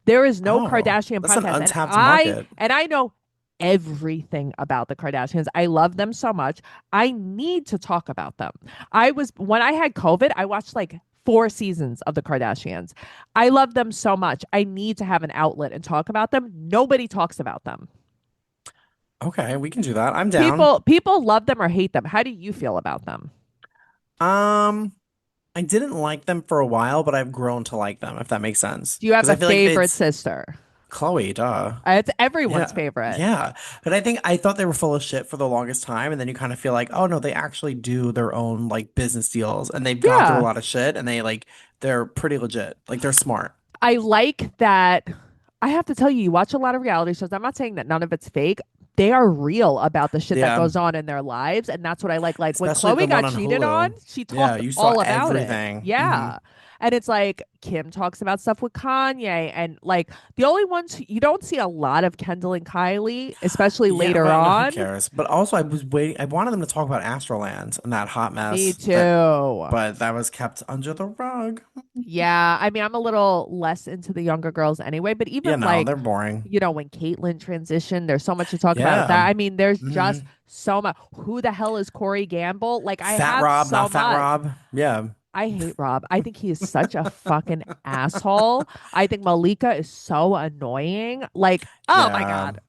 there is no Oh, Kardashian that's an podcast, and untapped I market. and I know everything about the Kardashians. I love them so much. I need to talk about them. I was when I had COVID, I watched like 4 seasons of the Kardashians. I love them so much. I need to have an outlet and talk about them. Nobody talks about them. Okay, we can do that. I'm down. People love them or hate them. How do you feel about them? Um, I didn't like them for a while, but I've grown to like them, if that makes sense. Do you have Because I a feel like favorite it's sister? Chloe, duh. It's everyone's Yeah, favorite. yeah. But I thought they were full of shit for the longest time, and then you kind of feel like, oh no, they actually do their own like business deals, and they've gone through a Yeah. lot of shit, and they're pretty legit. Like they're smart. I like that. I have to tell you, you watch a lot of reality shows. I'm not saying that none of it's fake. They are real about the shit that Yeah, goes on in their lives. And that's what I like. Like when especially Chloe the one got on cheated on, Hulu. she Yeah, talked you saw all about it. everything. Yeah. And it's like Kim talks about stuff with Kanye, and like the only ones you don't see a lot of Kendall and Kylie, especially Yeah, later well, no, who on. cares? But also, I was waiting. I wanted them to talk about Astroland and that hot Me mess too. but that was kept under the rug. Yeah, I mean, I'm a little less into the younger girls anyway, but Yeah, even no, like, they're boring. when Caitlyn transitioned, there's so much to talk about with Yeah. that. I mean, there's hmm just so much. Who the hell is Corey Gamble? Like, I Fat have Rob, so not Fat much. Rob. Yeah. I hate Rob. I think he is such a fucking asshole. I think Malika is so annoying. Like, oh my Yeah. God.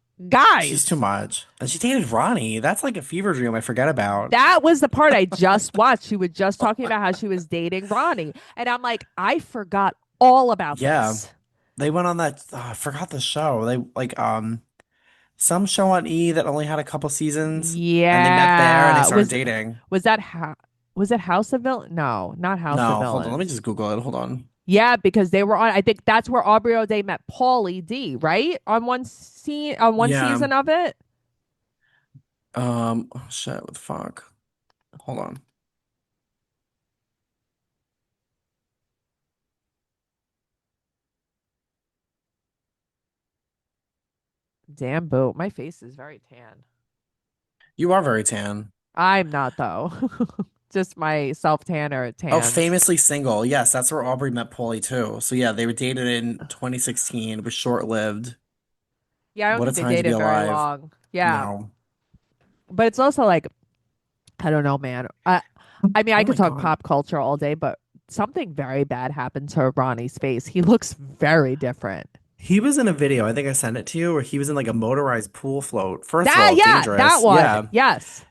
She's too Guys, much. And she dated Ronnie. That's like a fever dream I forget about. that was the part I just watched. She was just talking about how she was dating Ronnie. And I'm like, I forgot all about Yeah. this. They went on that I forgot the show. They like some show on E that only had a couple seasons and they met there and they Yeah. started dating. Was that was it House of Villains? No, not House of No, hold on. Let me Villains. just Google it. Hold on. Yeah, because they were on. I think that's where Aubrey O'Day met Paulie D. Right on one scene, on one Yeah. season of it. Oh, shit, what the fuck? Hold on. Damn boot, my face is very tan. You are very tan. I'm not though. Just my self tanner Oh, tans. famously single. Yes, that's where Aubrey met Paulie too. So yeah, they were dated in 2016. It was short-lived. Yeah, I don't What a think they time to be dated very alive. long. Yeah, No. but it's also like I don't know, man. I mean, I Oh could my talk God. pop culture all day, but something very bad happened to Ronnie's face. He looks very different. He was in a video, I think I sent it to you, where he was in like a motorized pool float. First of That all, yeah, that dangerous. one. Yeah. Yes,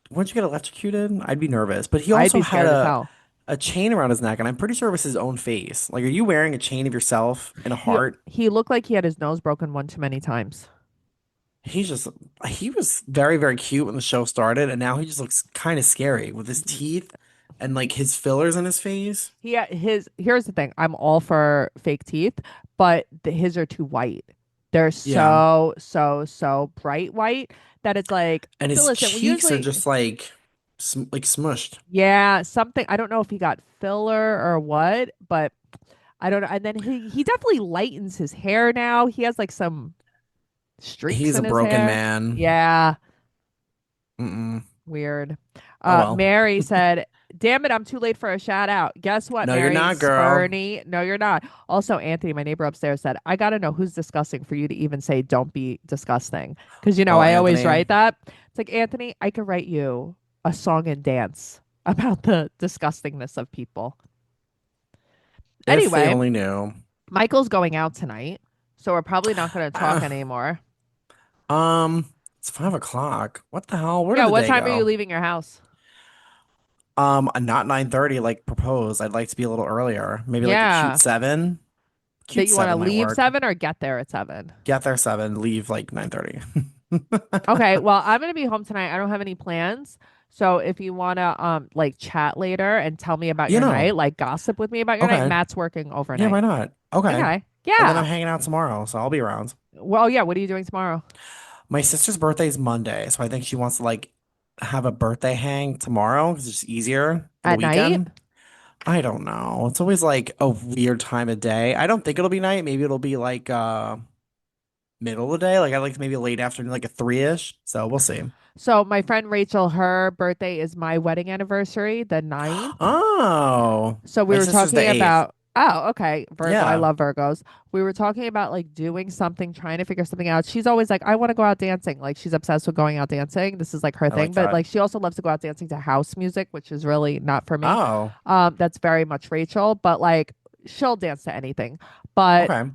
Once you get electrocuted, I'd be nervous. But he I'd also be had scared as hell. a chain around his neck, and I'm pretty sure it was his own face. Like, are you wearing a chain of yourself in a He heart? he looked like he had his nose broken one too many times. He's just he was very, very cute when the show started, and now he just looks kind of scary with his teeth and like his fillers in his face. His here's the thing. I'm all for fake teeth, but his are too white. They're Yeah. so bright white that it's like, And but his listen, we cheeks are usually just like like smushed. yeah, something I don't know if he got filler or what, but I don't know. And then he definitely lightens his hair now. He has like some streaks He's a in his broken hair. man. Yeah, Mm-mm. weird. Oh well. Mary said, "Damn it, I'm too late for a shout out." Guess what, No, you're Mary? not, girl. Spurny. No, you're not. Also, Anthony, my neighbor upstairs said, "I gotta know who's disgusting for you to even say don't be disgusting." Because Well, I always Anthony, write that. It's like Anthony, I could write you a song and dance about the disgustingness of people. if they Anyway, only knew. Michael's going out tonight, so we're probably not going to talk Uh, anymore. um, it's 5 o'clock. What the hell? Where Yeah, did the what day time are you go? leaving your house? Not 9:30 like proposed. I'd like to be a little earlier. Maybe like a cute Yeah, seven. that Cute you want to seven might leave work. 7 or get there at 7? Get there 7, leave like 9:30. Okay, well, I'm gonna be home tonight. I don't have any plans. So if you wanna like chat later and tell me about You your know, night, like gossip with me about your night, okay. Matt's working Yeah, overnight. why not? Okay. Okay. And then Yeah. I'm hanging out tomorrow, so I'll be around. Well, yeah, what are you doing tomorrow? My sister's birthday is Monday, so I think she wants to like have a birthday hang tomorrow because it's just easier for the At night? weekend. I don't know. It's always like a weird time of day. I don't think it'll be night. Maybe it'll be like middle of the day. Like I like maybe late afternoon, like a 3-ish. So we'll see. So my friend Rachel, her birthday is my wedding anniversary, the 9th. Oh, So we my were sister's the talking 8th. about, oh, okay, Virgo. I Yeah, love Virgos. We were talking about like doing something, trying to figure something out. She's always like, I want to go out dancing. Like she's obsessed with going out dancing. This is like her I thing. like But that. like she also loves to go out dancing to house music, which is really not for me. Oh, That's very much Rachel, but like she'll dance to anything. But okay.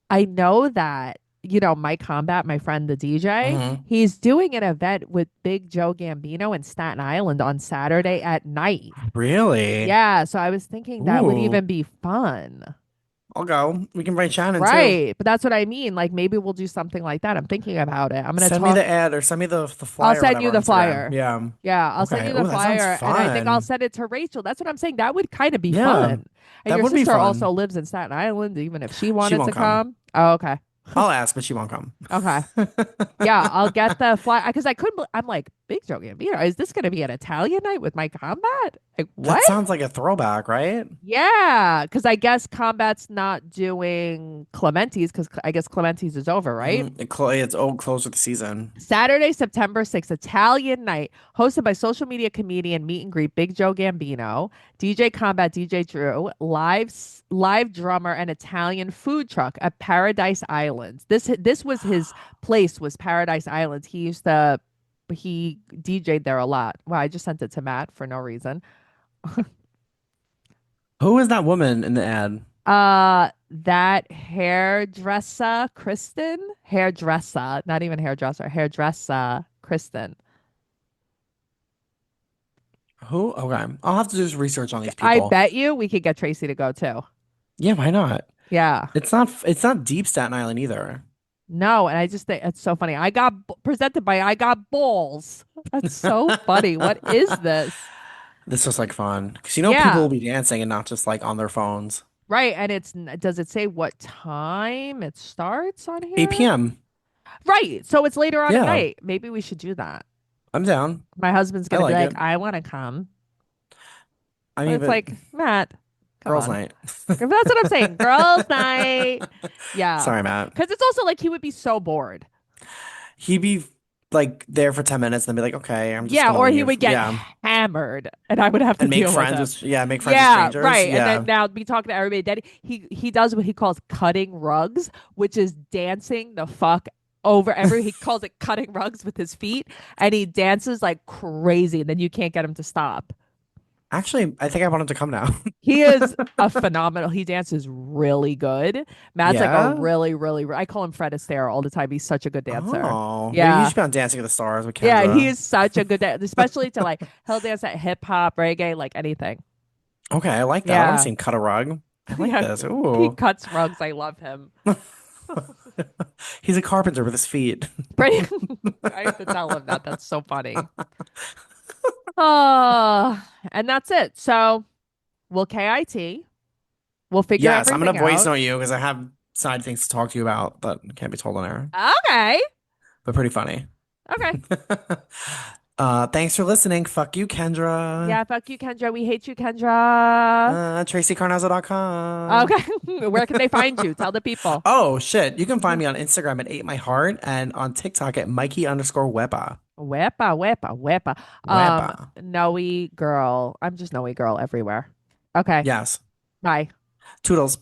I know that, Mike Combat, my friend, the DJ, hmm he's doing an event with Big Joe Gambino in Staten Island on Saturday at night. Really? Yeah, so I was thinking that would Ooh, even be fun. I'll go. We can invite Shannon too. Right. But that's what I mean. Like maybe we'll do something like that. I'm thinking about it. I'm gonna Send me the talk. ad or send me the I'll flyer or send whatever you on the Instagram. flyer. Yeah. Yeah, I'll send Okay. you the Oh, that sounds flyer and I think I'll fun. send it to Rachel. That's what I'm saying. That would kind of be Yeah, fun. And that your would be sister also fun. lives in Staten Island, even if she She wanted to won't come. come. Oh, okay. I'll ask, but she won't come. Okay. Yeah, I'll get the fly because I couldn't. I'm like, Big Joe Gambino. Is this going to be an Italian night with my combat? Like, That what? sounds like a throwback, right? Yeah, because I guess Combat's not doing Clementi's because I guess Clementi's is over, right? It's old close with the season. Saturday, September 6th, Italian night, hosted by social media comedian meet and greet Big Joe Gambino, DJ Combat, DJ Drew, live drummer, and Italian food truck at Paradise Islands. This was his place, was Paradise Islands. He DJ'd there a lot. Wow, I just sent it to Matt for no reason. Who is that woman in the ad? That hairdresser, Kristen, hairdresser, not even hairdresser, hairdresser, Kristen. Who? Okay. I'll have to do some research on these I people. bet you we could get Tracy to go too. Yeah, why not? Yeah. It's not deep Staten Island either. No, and I just think it's so funny. Presented by I got balls. That's so funny. What is this? This was like fun because people Yeah. will be dancing and not just like on their phones. Right. And does it say what time it starts on 8 here? p.m. Right. So it's later on at Yeah, night. Maybe we should do that. I'm down. My husband's I gonna be like like, it. I want to come. I But mean, it's but like, Matt, come girls' on. night. If that's what I'm saying. Girls' night. Yeah. Sorry, Matt. Because it's also like he would be so bored. He'd be like there for 10 minutes and then be like, okay, I'm just Yeah. gonna Or he leave. would get Yeah. hammered and I would have to And make deal with friends him. with yeah, make friends with Yeah, strangers. right. And Yeah. then now be talking to everybody. Then he does what he calls cutting rugs, which is dancing the fuck over every. He calls it cutting rugs with his feet, and he dances like crazy. And then you can't get him to stop. Actually, I think I want him to come now. He is a phenomenal. He dances really good. Matt's like a Yeah. really, really. I call him Fred Astaire all the time. He's such a good dancer. Oh, maybe you Yeah. should be on Dancing with the Stars with Yeah, he Kendra. is such a good dancer, especially to like he'll dance at hip hop, reggae, like anything. Okay, I like that. I want to Yeah. see him cut a rug. I like Yeah. this. He Ooh. cuts rugs. I love him. He's a carpenter with his feet. Pretty I have to tell him that. That's so funny. Oh, and that's it. So we'll KIT. We'll figure Yes, I'm gonna everything voice out. note you because I have side things to talk to you about that can't be told on air, Okay. but pretty funny. Okay. Thanks for listening. Fuck you, Kendra. Yeah, fuck you, Kendra. We hate you, Kendra. TracyCarnazzo.com. Okay. Where can they find you? Tell the people. Oh shit. You can find me on Instagram at Ate My Heart and on TikTok at Mikey_Webba. Wepa, wepa, wepa. Webba. Noe girl. I'm just Noe girl everywhere. Okay. Yes. Bye. Toodles.